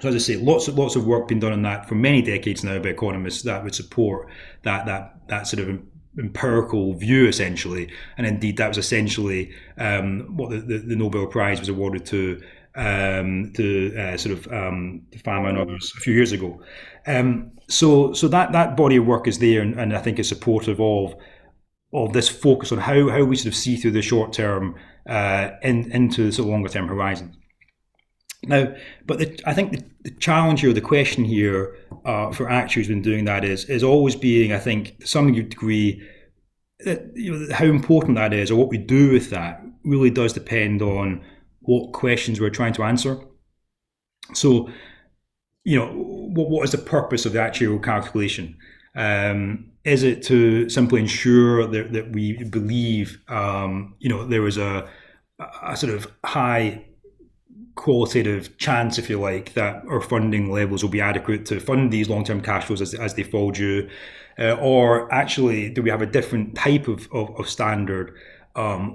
So as I say, lots of work being done on that for many decades now by economists that would support that sort of empirical view, essentially. And indeed, that was essentially what the Nobel Prize was awarded to Fama and others a few years ago. So that body of work is there, and I think is supportive of this focus on how we sort of see through the short term into the sort of longer term horizon. Now, but I think the challenge here, the question here for actuaries when doing that is always being, I think, to some degree, how important that is, or what we do with that, really does depend on what questions we're trying to answer. So, what is the purpose of the actuarial calculation? Is it to simply ensure that we believe, there is a sort of high qualitative chance, if you like, that our funding levels will be adequate to fund these long-term cash flows as they fall due? Or actually, do we have a different type of standard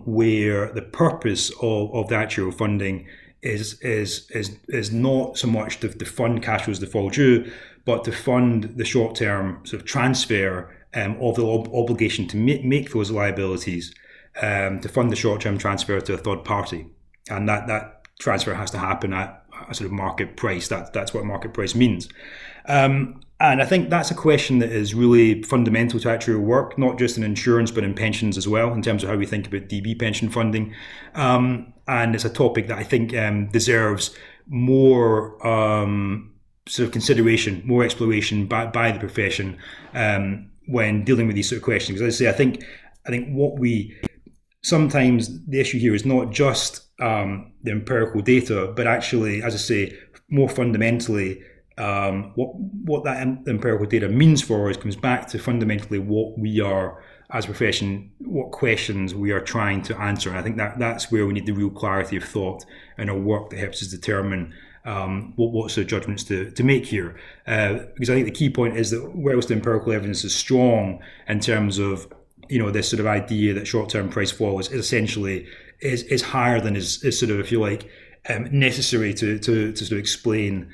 where the purpose of the actual funding is not so much to fund cash flows that fall due, but to fund the short-term sort of transfer of the obligation to make those liabilities, to fund the short-term transfer to a third party, and that transfer has to happen at a sort of market price. That's what market price means. And I think that's a question that is really fundamental to actuarial work, not just in insurance, but in pensions as well, in terms of how we think about DB pension funding. And it's a topic that I think deserves more sort of consideration, more exploration by the profession when dealing with these sort of questions. Because as I say, I think what we sometimes the issue here is not just the empirical data, but actually, as I say, more fundamentally, what that empirical data means for us comes back to fundamentally what we are as a profession, what questions we are trying to answer. And I think that's where we need the real clarity of thought in our work that helps us determine what sort of judgments to make here. Because I think the key point is that whilst the empirical evidence is strong in terms of this sort of idea that short-term price fall is essentially is higher than is sort of, if you like, necessary to sort of explain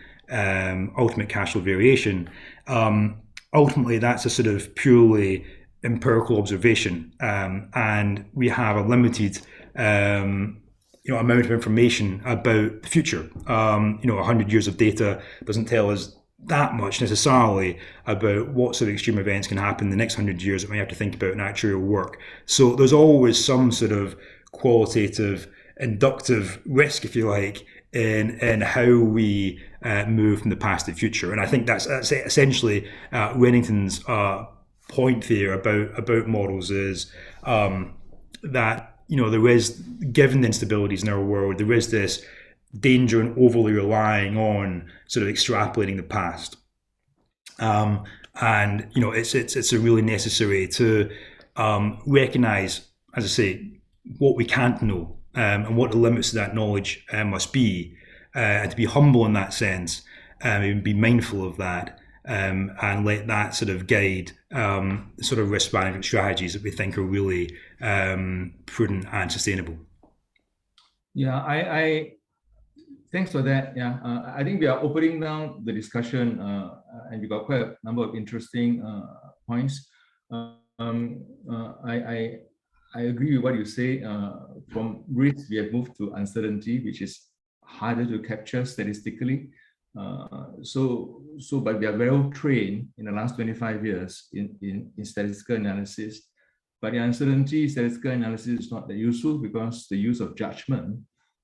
ultimate cash flow variation. Ultimately, that's a sort of purely empirical observation, and we have a limited amount of information about the future. 100 years of data doesn't tell us that much necessarily about what sort of extreme events can happen in the next 100 years that we have to think about in actuarial work. So there's always some sort of qualitative, inductive risk, if you like, in how we move from the past to the future. And I think that's essentially Redington's point there about models is that there is, given the instabilities in our world, there is this danger in overly relying on sort of extrapolating the past, and it's really necessary to recognize, as I say, what we can't know and what the limits of that knowledge must be, and to be humble in that sense, and be mindful of that, and let that sort of guide sort of risk management strategies that we think are really prudent and sustainable. Yeah, I thanks for that. Yeah, I think we are opening now the discussion, and we got quite a number of interesting points. I agree with what you say. From risk, we have moved to uncertainty, which is harder to capture statistically. But we are well trained in the last 25 years in statistical analysis. But the uncertainty statistical analysis is not that useful because the use of judgment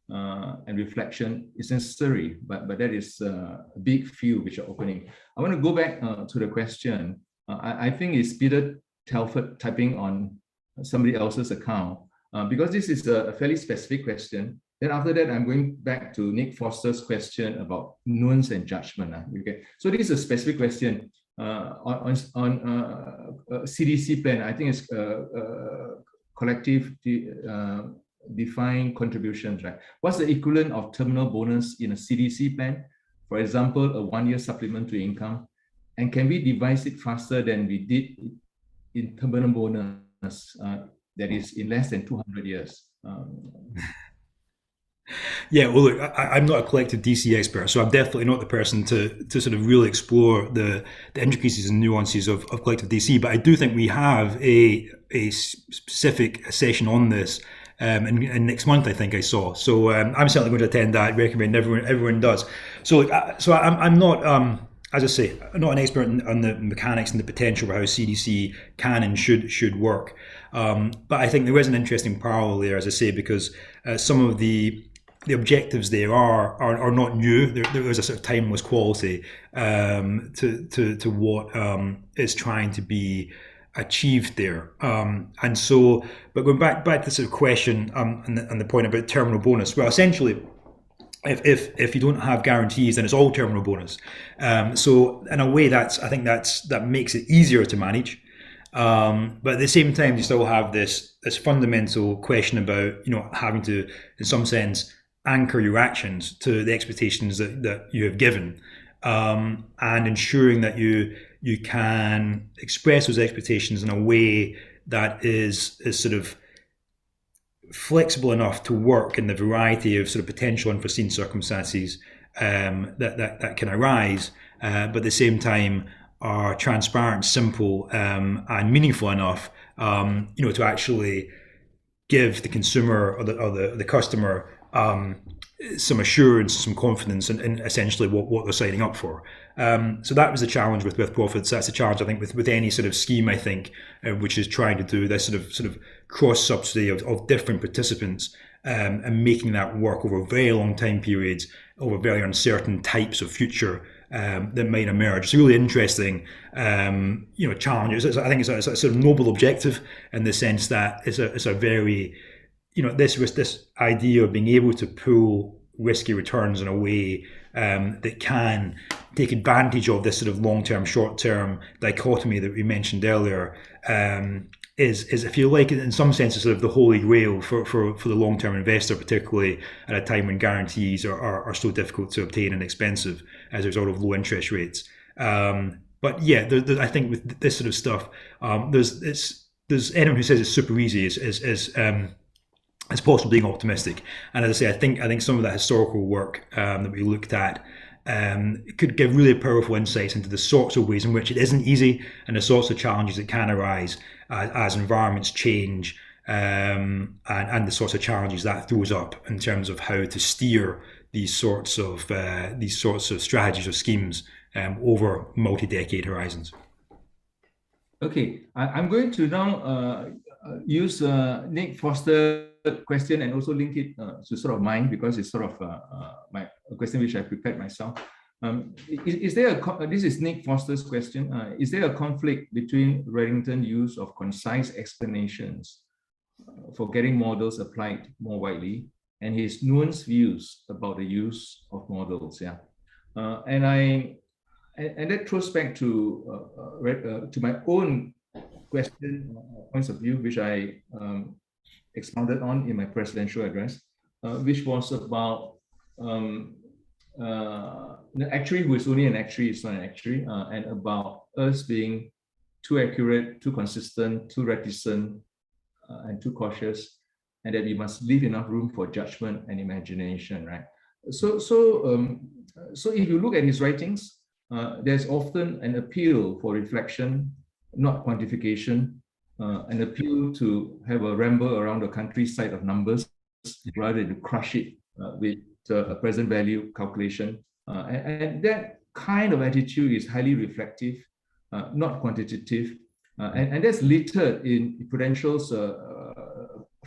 and reflection is necessary. But that is a big field which are opening. I want to go back to the question. I think it's Peter Telford typing on somebody else's account, because this is a fairly specific question. Then after that, I'm going back to Nick Foster's question about nuance and judgment. Okay. So this is a specific question on CDC plan. I think it's collective defined contributions, right? What's the equivalent of terminal bonus in a CDC plan? For example, a 1-year supplement to income. And can we devise it faster than we did in terminal bonus, that is in less than 200 years? Yeah, well, look, I'm not a collective DC expert, so I'm definitely not the person to sort of really explore the intricacies and nuances of collective DC. But I do think we have a specific session on this in next month, I think I saw. So I'm certainly going to attend that. Recommend everyone does. So I'm not. As I say, I'm not an expert on the mechanics and the potential for how CDC can and should work. But I think there is an interesting parallel there, as I say, because some of the objectives there are not new. There is a sort of timeless quality to what is trying to be achieved there. And so, but going back to the sort of question and the point about terminal bonus, well, essentially, if you don't have guarantees, then it's all terminal bonus. So in a way, I think that makes it easier to manage. But at the same time, you still have this fundamental question about having to, in some sense, anchor your actions to the expectations that you have given, and ensuring that you can express those expectations in a way that is sort of flexible enough to work in the variety of sort of potential unforeseen circumstances that can arise, but at the same time are transparent, simple, and meaningful enough, to actually give the consumer or the customer some assurance, some confidence in essentially what they're signing up for. So that was the challenge with profits. That's the challenge, I think, with any sort of scheme, I think, which is trying to do this sort of cross subsidy of different participants, and making that work over very long time periods, over very uncertain types of future that might emerge. It's a really interesting, challenge. I think it's a sort of noble objective in the sense that it's a very, this idea of being able to pool risky returns in a way that can take advantage of this sort of long-term, short-term dichotomy that we mentioned earlier, is, if you like, in some sense, sort of the holy grail for the long-term investor, particularly at a time when guarantees are so difficult to obtain and expensive as a result of low interest rates. But yeah, I think with this sort of stuff, there's anyone who says it's super easy is possible being optimistic. And as I say, I think some of that historical work that we looked at could give really powerful insights into the sorts of ways in which it isn't easy and the sorts of challenges that can arise as environments change, and the sorts of challenges that throws up in terms of how to steer these sorts of strategies or schemes over multi-decade horizons. Okay, I'm going to now use Nick Foster question and also link it to sort of mine, because it's sort of a question which I prepared myself. Is there this is Nick Foster's question. Is there a conflict between Redington's use of concise explanations for getting models applied more widely and his nuanced views about the use of models? Yeah, and that throws back to my own question, points of view, which I expounded on in my presidential address, which was about the actuary who is only an actuary is not an actuary, and about us being too accurate, too consistent, too reticent, and too cautious, and that we must leave enough room for judgment and imagination, right? So if you look at his writings, there's often an appeal for reflection, not quantification, an appeal to have a ramble around the countryside of numbers rather than to crush it with a present value calculation. And that kind of attitude is highly reflective, not quantitative. And that's littered in Prudential's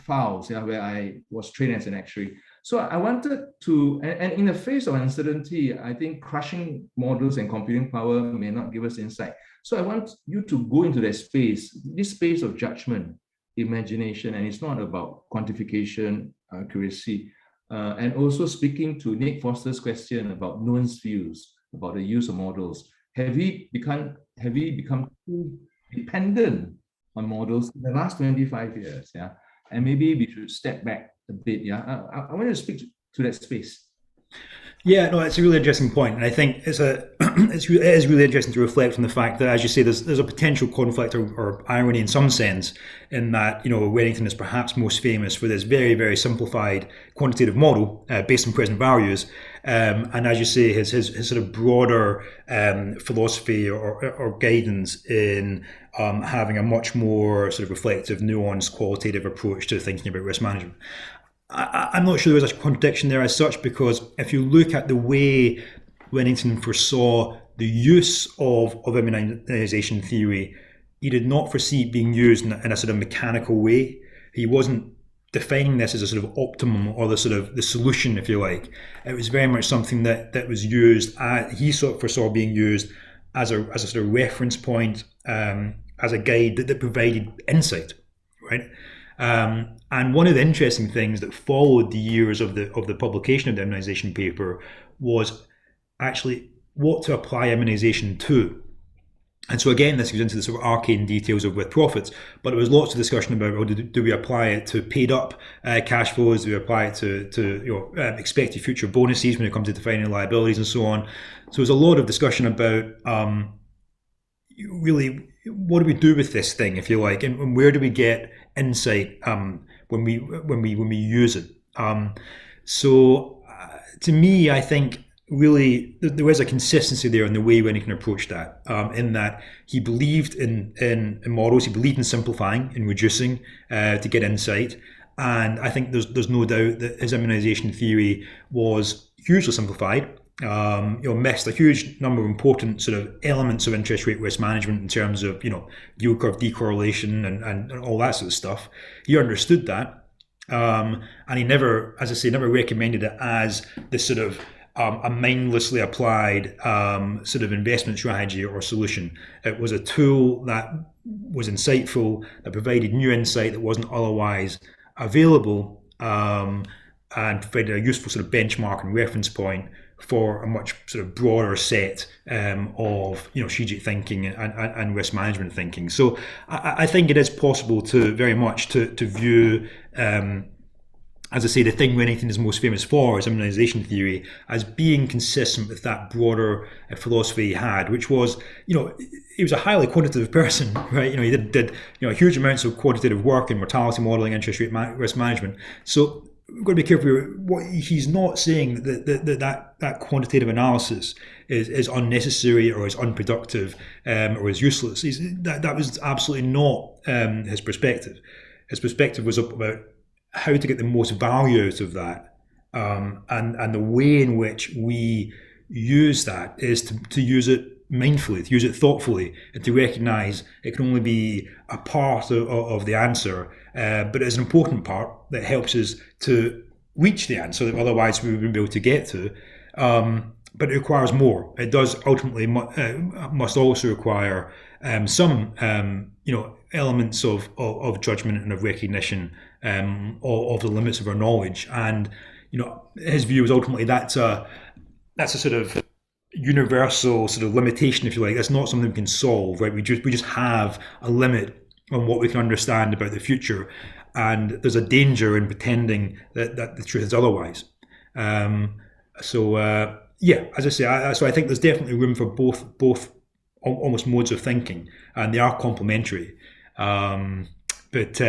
files, where I was trained as an actuary. So I wanted to, and in the face of uncertainty, I think crushing models and computing power may not give us insight. So I want you to go into that space, this space of judgment, imagination, and it's not about quantification, accuracy. And also speaking to Nick Foster's question about Nguyen's views about the use of models. Have we become too dependent on models in the last 25 years? Yeah, and maybe we should step back a bit. Yeah, I want to speak to that space. Yeah, no, it's a really interesting point, and I think it is really interesting to reflect on the fact that, as you say, there's a potential conflict or irony in some sense, in that, Redington is perhaps most famous for this very, very simplified quantitative model based on present values, and as you say, his sort of broader philosophy or guidance in having a much more sort of reflective, nuanced, qualitative approach to thinking about risk management. I'm not sure there was a contradiction there as such, because if you look at the way Redington foresaw the use of immunization theory, he did not foresee it being used in a sort of mechanical way. He wasn't defining this as a sort of optimum or the solution, if you like. It was very much something that was used, he sort of foresaw being used as a sort of reference point, as a guide that provided insight, right? And one of the interesting things that followed the years of the publication of the immunization paper was actually what to apply immunization to. And so again, this goes into the sort of arcane details of with profits, but there was lots of discussion about, well, do we apply it to paid up cash flows? Do we apply it to expected future bonuses when it comes to defining liabilities and so on? So there's a lot of discussion about really, what do we do with this thing, if you like, and where do we get insight when we use it? To me, I think really there is a consistency there in the way Redington approached that, in that he believed in models, he believed in simplifying and reducing to get insight. And I think there's no doubt that his immunization theory was hugely simplified. Missed a huge number of important sort of elements of interest rate risk management in terms of, yield curve decorrelation and all that sort of stuff. He understood that. And he never, as I say, never recommended it as this sort of a mindlessly applied sort of investment strategy or solution. It was a tool that was insightful, that provided new insight that wasn't otherwise available, and provided a useful sort of benchmark and reference point for a much sort of broader set of strategic thinking and risk management thinking. So I think it is possible to very much to view, as I say, the thing Redington is most famous for is immunization theory as being consistent with that broader philosophy he had, which was, he was a highly quantitative person, right? He did huge amounts of quantitative work in mortality modeling, interest rate risk management. So we've got to be careful. What he's not saying that quantitative analysis is unnecessary or is unproductive or is useless. That was absolutely not his perspective. His perspective was about how to get the most value out of that, and the way in which we use that is to use it mindfully, to use it thoughtfully, and to recognise it can only be a part of the answer, but it's an important part that helps us to reach the answer that otherwise we wouldn't be able to get to. But it requires more. It does ultimately must also require some elements of judgment and of recognition of the limits of our knowledge. And his view is ultimately that's a sort of universal sort of limitation, if you like. That's not something we can solve, right? We just have a limit on what we can understand about the future, and there's a danger in pretending that the truth is otherwise. yeah, as I say, so I think there's definitely room for both almost modes of thinking, and they are complementary. But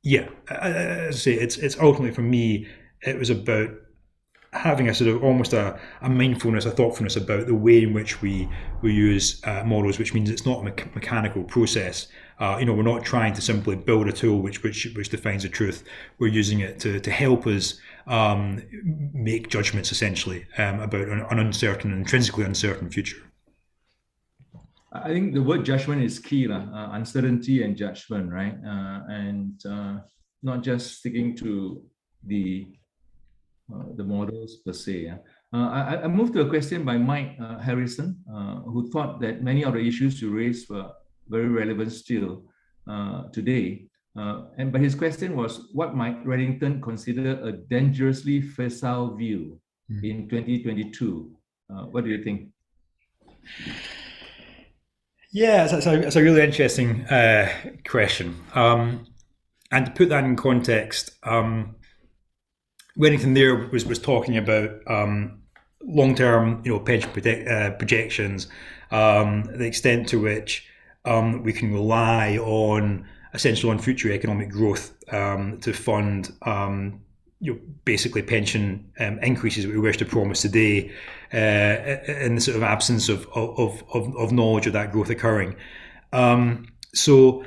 yeah, as I say, it's ultimately for me, it was about having a sort of almost a mindfulness, a thoughtfulness about the way in which we use models, which means it's not a mechanical process. We're not trying to simply build a tool which defines the truth. We're using it to help us make judgments essentially about an uncertain, intrinsically uncertain future. I think the word judgment is key, uncertainty and judgment, right? And not just sticking to the models per se. I moved to a question by Mike Harrison, who thought that many of the issues you raised were very relevant still today. But his question was, what might Redington consider a dangerously facile view in 2022? What do you think? Yeah, it's a really interesting question. And to put that in context, Redington there was talking about long-term, pension projections, the extent to which we can rely on essentially on future economic growth to fund basically pension increases that we wish to promise today, in the sort of absence of knowledge of that growth occurring. So,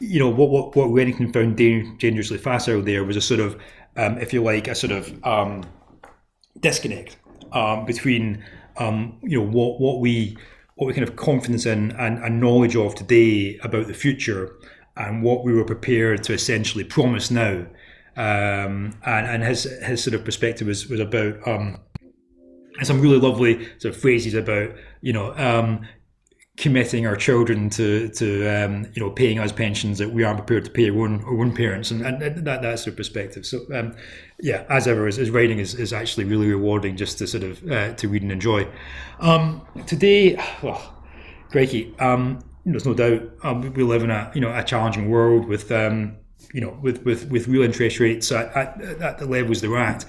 what Redington found dangerously facile there was a sort of, if you like, a sort of disconnect between what we kind of confidence in and knowledge of today about the future and what we were prepared to essentially promise now. And his sort of perspective was about some really lovely sort of phrases about committing our children to paying us pensions that we aren't prepared to pay our own parents, and that sort of perspective. So yeah, as ever, his writing is actually really rewarding just to sort of to read and enjoy. Today, well, crikey, there's no doubt we live in a challenging world with with real interest rates at the levels they're at.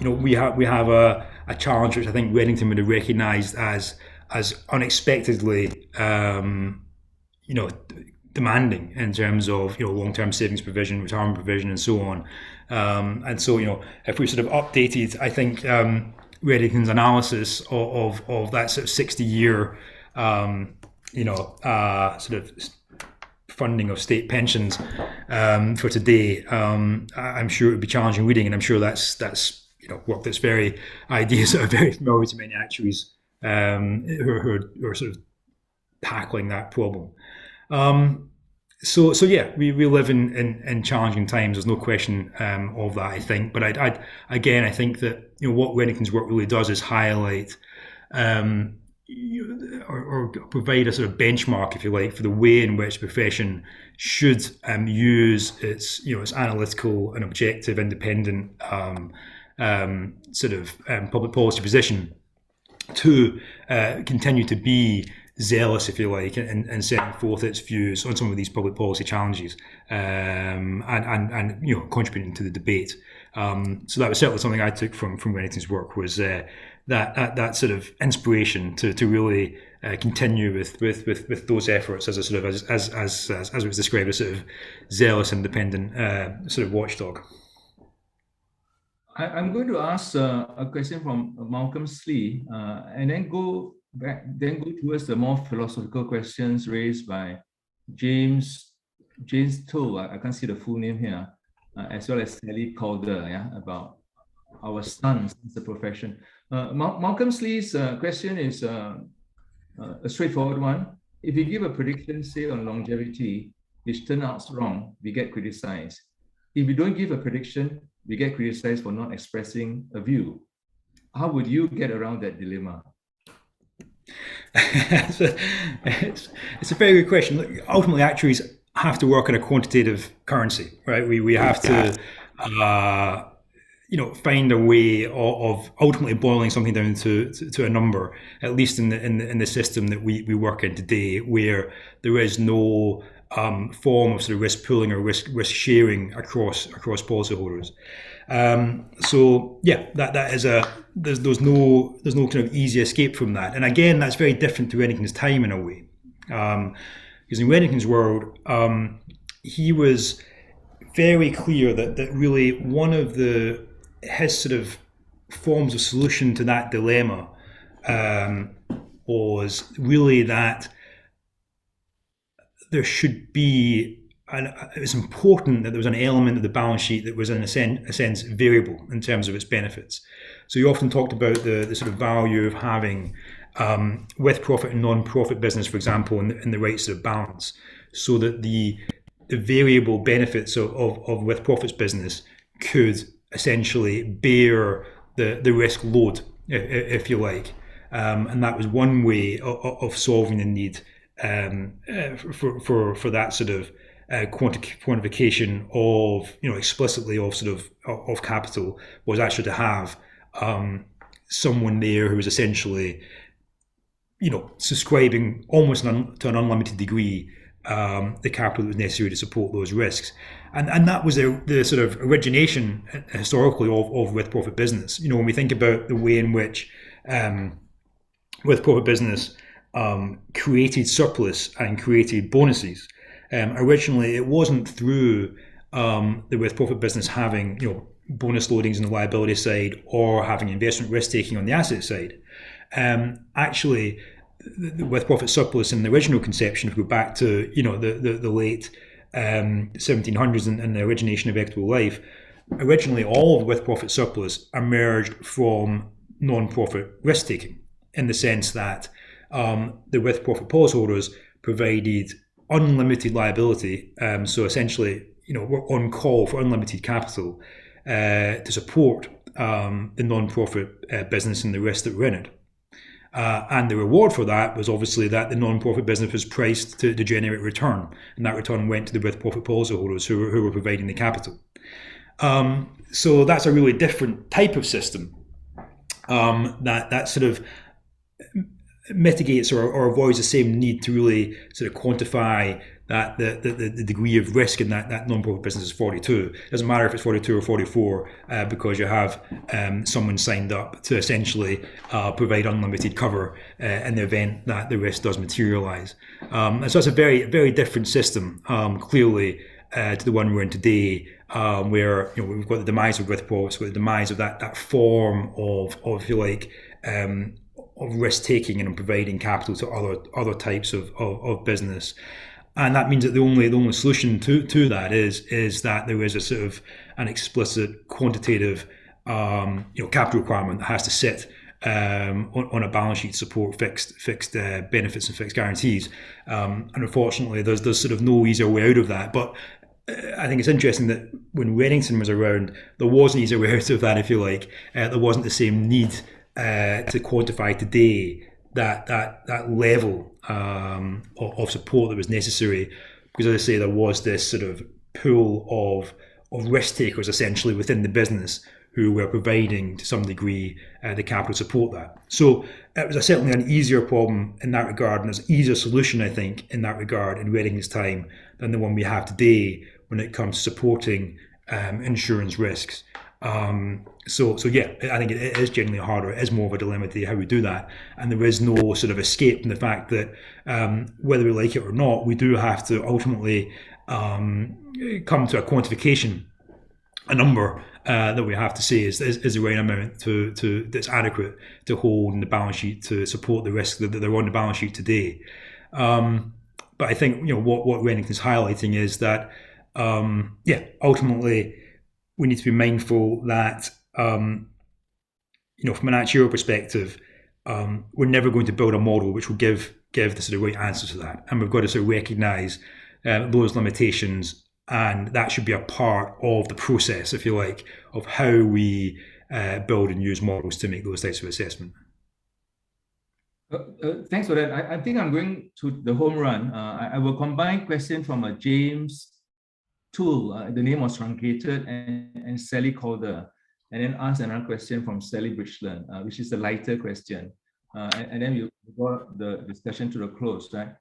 We have a challenge which I think Redington would have recognised as unexpectedly, demanding in terms of long-term savings provision, retirement provision, and so on. And so if we sort of updated, I think Redington's analysis of that sort of 60-year, sort of funding of state pensions for today, I'm sure it would be challenging reading, and I'm sure that's work that's very ideas that are very familiar to many actuaries who are sort of tackling that problem. So yeah, we live in challenging times. There's no question of that, I think. But I think that what Redington's work really does is highlight or provide a sort of benchmark, if you like, for the way in which the profession should use its its analytical and objective, independent sort of public policy position to continue to be zealous, if you like, in setting forth its views on some of these public policy challenges, and contributing to the debate. So that was certainly something I took from Redington's work, was that sort of inspiration to really continue with those efforts as a sort of as it was described, a sort of zealous, independent sort of watchdog. I'm going to ask a question from Malcolm Slee, and then go towards the more philosophical questions raised by James Toll. I can't see the full name here, as well as Sally Calder, about our stance as a profession. Malcolm Slee's question is a straightforward one. If you give a prediction, say on longevity, which turns out wrong, we get criticized. If you don't give a prediction, we get criticized for not expressing a view. How would you get around that dilemma? It's a very good question. Look, ultimately, actuaries have to work in a quantitative currency, right? We have to find a way of ultimately boiling something down to a number, at least in the system that we work in today, where there is no form of sort of risk pooling or risk sharing across policyholders. So yeah, that is there's no kind of easy escape from that. And again, that's very different to Redington's time in a way, because in Redington's world, he was very clear that really one of his sort of forms of solution to that dilemma was really that there should be, and it was important that there was an element of the balance sheet that was in a sense variable in terms of its benefits. So you often talked about the sort of value of having with profit and non-profit business, for example, in the right sort of balance, so that the variable benefits of with profits business could essentially bear the risk load, if you like. And that was one way of solving the need for that sort of quantification of, explicitly of sort of capital, was actually to have someone there who was essentially, subscribing almost to an unlimited degree the capital that was necessary to support those risks. And that was the sort of origination historically of with-profit business. When we think about the way in which with-profit business created surplus and created bonuses, originally it wasn't through the with-profit business having bonus loadings on the liability side or having investment risk-taking on the asset side. Actually, the with-profit surplus in the original conception, if we go back to the late 1700s and the origination of Equitable Life, originally all of the with-profit surplus emerged from non-profit risk-taking, in the sense that the with-profit policyholders provided unlimited liability, so essentially we're on call for unlimited capital to support the non-profit business and the risk that were in it. And the reward for that was obviously that the non-profit business was priced to generate return, and that return went to the with-profit policyholders who were providing the capital. So that's a really different type of system that sort of mitigates or avoids the same need to really sort of quantify that the degree of risk in that non-profit business is 42. It doesn't matter if it's 42 or 44 because you have someone signed up to essentially provide unlimited cover in the event that the risk does materialise. And so it's a very, very different system, clearly, to the one we're in today, where we've got the demise of with-profits, with the demise of that form of if you like, of risk-taking and providing capital to other types of business. And that means that the only solution to that is that there is a sort of an explicit quantitative capital requirement that has to sit on a balance sheet to support fixed benefits and fixed guarantees. And unfortunately, there's sort of no easier way out of that. But I think it's interesting that when Redington was around, there was an easier way out of that, if you like. There wasn't the same need to quantify today that level of support that was necessary, because as I say, there was this sort of pool of risk takers essentially within the business who were providing to some degree the capital to support that. So it was certainly an easier problem in that regard, and there's an easier solution, I think, in that regard in Redington's time than the one we have today when it comes to supporting insurance risks. So yeah, I think it is generally harder. It is more of a dilemma today how we do that, and there is no sort of escape from the fact that whether we like it or not, we do have to ultimately come to a quantification, a number that we have to say is the right amount to that's adequate to hold in the balance sheet to support the risk that they're on the balance sheet today. But I think what Redington's highlighting is that ultimately we need to be mindful that from an actuarial perspective, we're never going to build a model which will give the sort of right answer to that, and we've got to sort of recognise those limitations, and that should be a part of the process, if you like, of how we build and use models to make those types of assessment. Thanks for that. I think I'm going to the home run. I will combine question from James Tool, the name was truncated, and Sally Calder, and then ask another question from Sally Bridgeland, which is a lighter question, and then you brought the discussion to the close, right?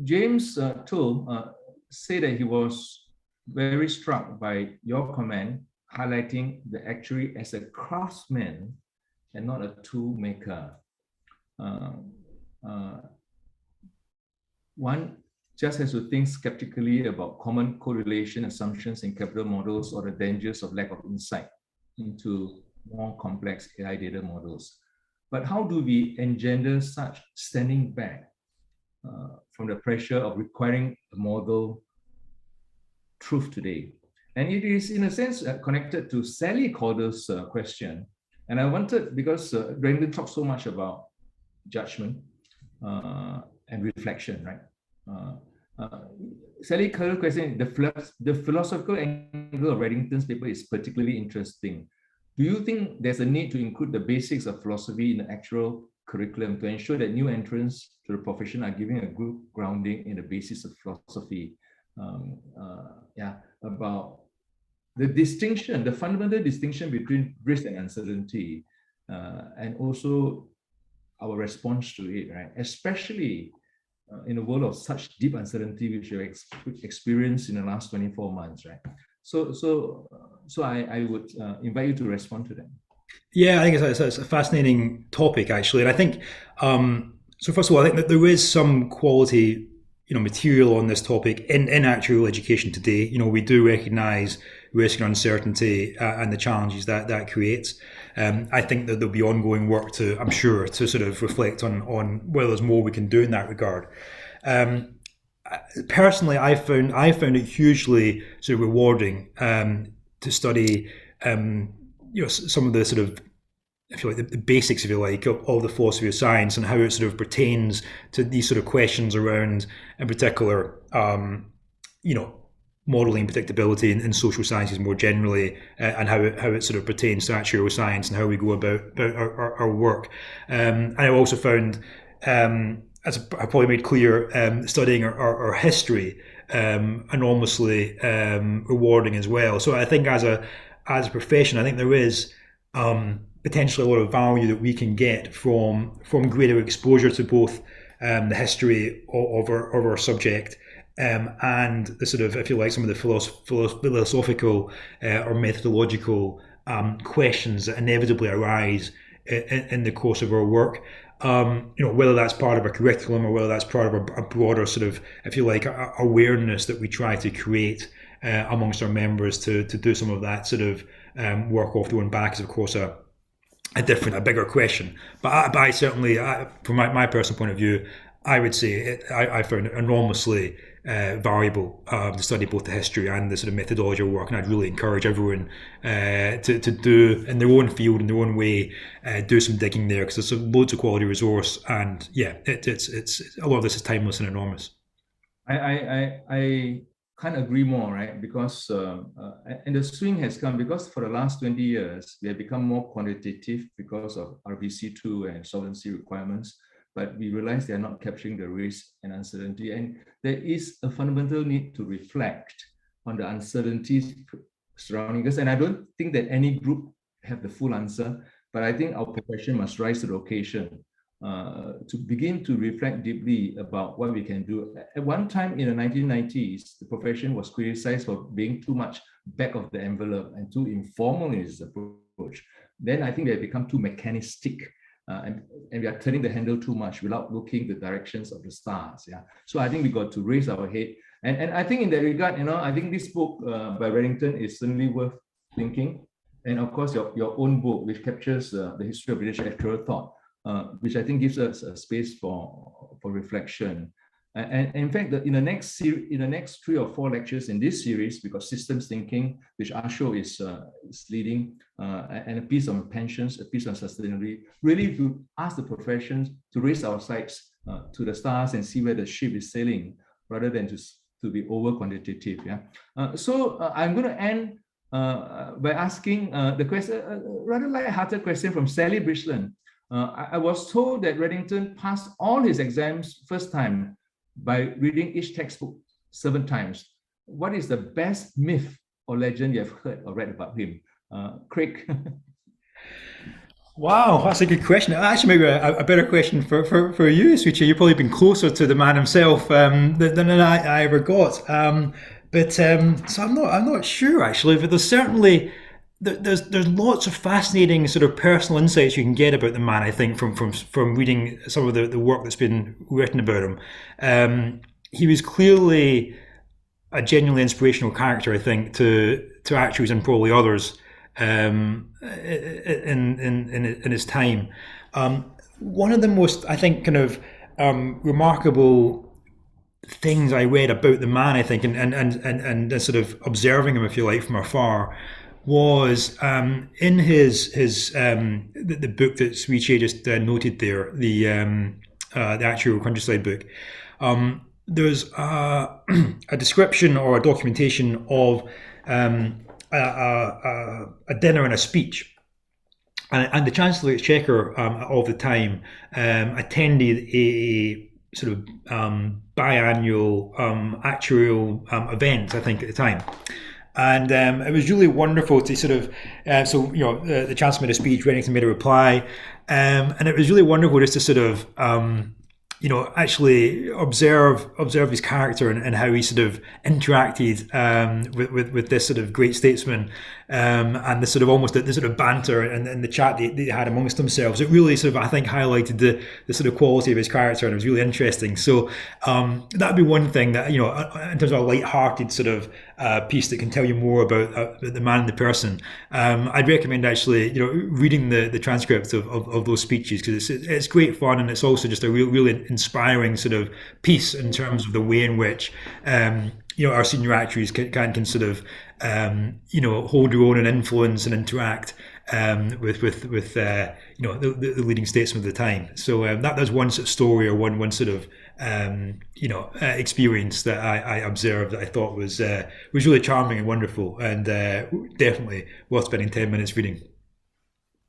James Tull said that he was very struck by your comment highlighting the actuary as a craftsman and not a tool maker. One just has to think skeptically about common correlation assumptions in capital models or the dangers of lack of insight into more complex AI data models. But how do we engender such standing back from the pressure of requiring a model truth today? And it is, in a sense, connected to Sally Calder's question. And I wanted, because Brendan talked so much about judgment and reflection, right? Sally Calder's question, the philosophical angle of Redington's paper is particularly interesting. Do you think there's a need to include the basics of philosophy in the actual curriculum to ensure that new entrants to the profession are given a good grounding in the basis of philosophy? About the distinction, the fundamental distinction between risk and uncertainty, and also our response to it, right? Especially in a world of such deep uncertainty, which we've experienced in the last 24 months, right? So I would invite you to respond to that. Yeah, I think it's a fascinating topic, actually. And I think, so first of all, I think that there is some quality, material on this topic in actuarial education today. We do recognize risk and uncertainty and the challenges that creates. I think that there'll be ongoing work I'm sure, to sort of reflect on whether there's more we can do in that regard. Personally, I found it hugely sort of rewarding to study, some of the sort of, I feel like the basics, if you like, of the philosophy of science and how it sort of pertains to these sort of questions around, in particular, modelling predictability in social sciences more generally, and how it sort of pertains to actuarial science and how we go about our work. And I also found, as I probably made clear, studying our history enormously rewarding as well. So I think as a profession, I think there is potentially a lot of value that we can get from greater exposure to both the history of our subject and the sort of, if you like, some of the philosophical or methodological questions that inevitably arise in the course of our work. Whether that's part of a curriculum or whether that's part of a broader sort of, if you like, awareness that we try to create amongst our members to do some of that sort of work off their own back is, of course, a bigger question. But I certainly, from my personal point of view, I would say I found it enormously valuable to study both the history and the sort of methodological work, and I'd really encourage everyone to do in their own field, in their own way, do some digging there, because there's loads of quality resource, and it's a lot of this is timeless and enormous. I can't agree more, right? Because and the swing has come because for the last 20 years we have become more quantitative because of RBC2 and solvency requirements, but we realize they are not capturing the risk and uncertainty, and there is a fundamental need to reflect on the uncertainties surrounding us. And I don't think that any group have the full answer, but I think our profession must rise to the occasion to begin to reflect deeply about what we can do. At one time in the 1990s, the profession was criticized for being too much back of the envelope and too informal in its approach. Then I think they have become too mechanistic, and we are turning the handle too much without looking the directions of the stars. Yeah. So I think we got to raise our head. And I think in that regard, I think this book by Redington is certainly worth thinking. And of course, your own book, which captures the history of British actuarial thought, which I think gives us a space for reflection. And in fact, in the next 3 or 4 lectures in this series, we got systems thinking, which Asho is leading, and a piece on pensions, a piece on sustainability, really to ask the professions to raise our sights to the stars and see where the ship is sailing, rather than to be over quantitative. Yeah. So I'm going to end by asking the question, a rather light-hearted question from Sally Bridgeland. I was told that Redington passed all his exams first time by reading each textbook 7 times. What is the best myth or legend you have heard or read about him? Craig? Wow, that's a good question. Actually, maybe a better question for you, Suchi. You've probably been closer to the man himself than I ever got. So I'm not sure actually. But there's certainly there's lots of fascinating sort of personal insights you can get about the man. I think from reading some of the work that's been written about him. He was clearly a genuinely inspirational character, I think, to actuaries and probably others in his time. One of the most, I think, kind of remarkable things I read about the man, I think, and sort of observing him, if you like, from afar, was in the book that Suiche just noted there, the actual countryside book. There's a description or a documentation of a dinner and a speech. And the Chancellor Exchequer of the time attended a sort of biannual actuarial event, I think, at the time. And it was really wonderful to sort of, the Chancellor made a speech, Redington made a reply, and it was really wonderful just to sort of, actually observe his character and how he sort of interacted with this sort of great statesman, and the sort of almost the sort of banter and the chat they had amongst themselves. It really sort of, I think, highlighted the sort of quality of his character, and it was really interesting. So that'd be one thing that, in terms of a light-hearted sort of piece that can tell you more about the man and the person. I'd recommend actually, reading the transcripts of those speeches, because it's great fun, and it's also just a really inspiring sort of piece in terms of the way in which our senior actuaries can sort of hold their own and influence and interact with the leading statesmen of the time. So that's one sort of story, or one sort of experience that I observed that I thought was really charming and wonderful, and definitely worth spending 10 minutes reading.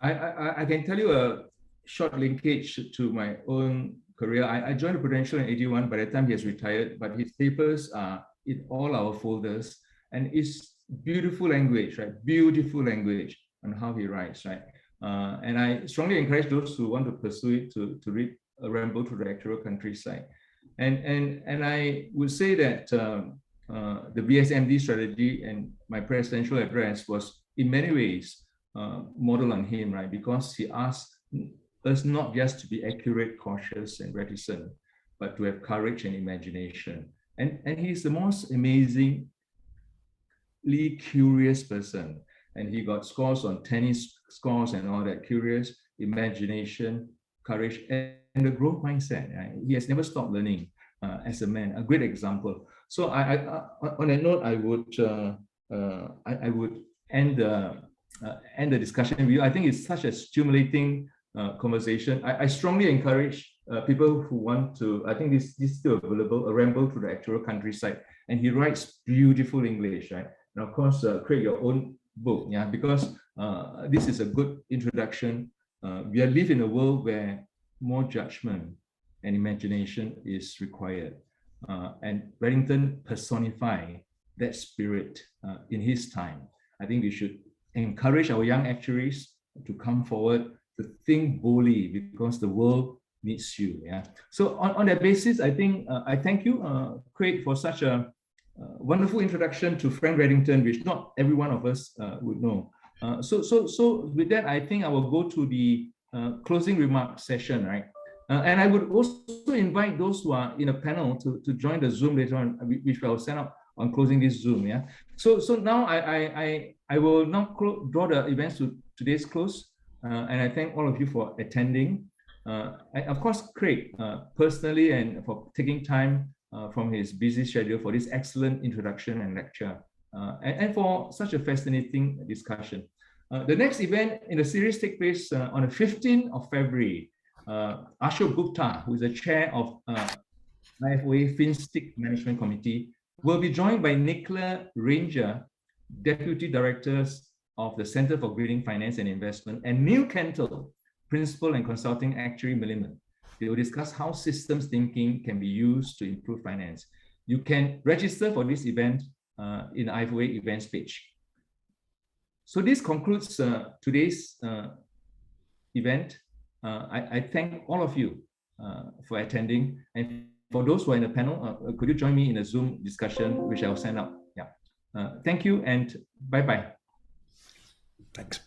I can tell you a short linkage to my own career. I joined the Prudential in 1981. By the time he has retired, but his papers are in all our folders, and it's beautiful language, right? Beautiful language on how he writes, right? And I strongly encourage those who want to pursue it to read A Ramble Through the Actuarial Countryside. And I would say that the BSMD strategy and my presidential address was in many ways modeled on him, right? Because he asked us not just to be accurate, cautious, and reticent, but to have courage and imagination. And he's the most amazingly curious person. And he got scores on tennis scores and all that. Curious, imagination, courage, and the growth mindset. Right? He has never stopped learning as a man. A great example. So on that note, I would end the discussion with you. I think it's such a stimulating conversation. I strongly encourage people who want to. I think this is still available. A Ramble Through the Actuarial Countryside, and he writes beautiful English, right? And of course, create your own book, yeah, because this is a good introduction. We live in a world where more judgment and imagination is required, and Redington personified that spirit in his time. I think we should encourage our young actuaries to come forward, to think boldly, because the world needs you. Yeah. So on that basis, I think I thank you, Craig, for such a wonderful introduction to Frank Redington, which not every one of us would know. So with that, I think I will go to the closing remarks session, right? And I would also invite those who are in a panel to join the Zoom later on, which I will send out on closing this Zoom. Yeah. So now I will now draw the events to today's close, and I thank all of you for attending. And of course, Craig, personally, and for taking time from his busy schedule for this excellent introduction and lecture, and for such a fascinating discussion. The next event in the series takes place on the 15th of February. Ashok Gupta, who is the chair of IFOA FinStic Management Committee, will be joined by Nicola Ranger, Deputy Directors of the Center for Grading Finance and Investment, and Neil Kentel, Principal and Consulting Actuary, Milliman. They will discuss how systems thinking can be used to improve finance. You can register for this event in the IFOA events page. So this concludes today's event. I thank all of you for attending. And for those who are in the panel, could you join me in a Zoom discussion, which I'll send out? Yeah. Thank you and bye-bye. Thanks.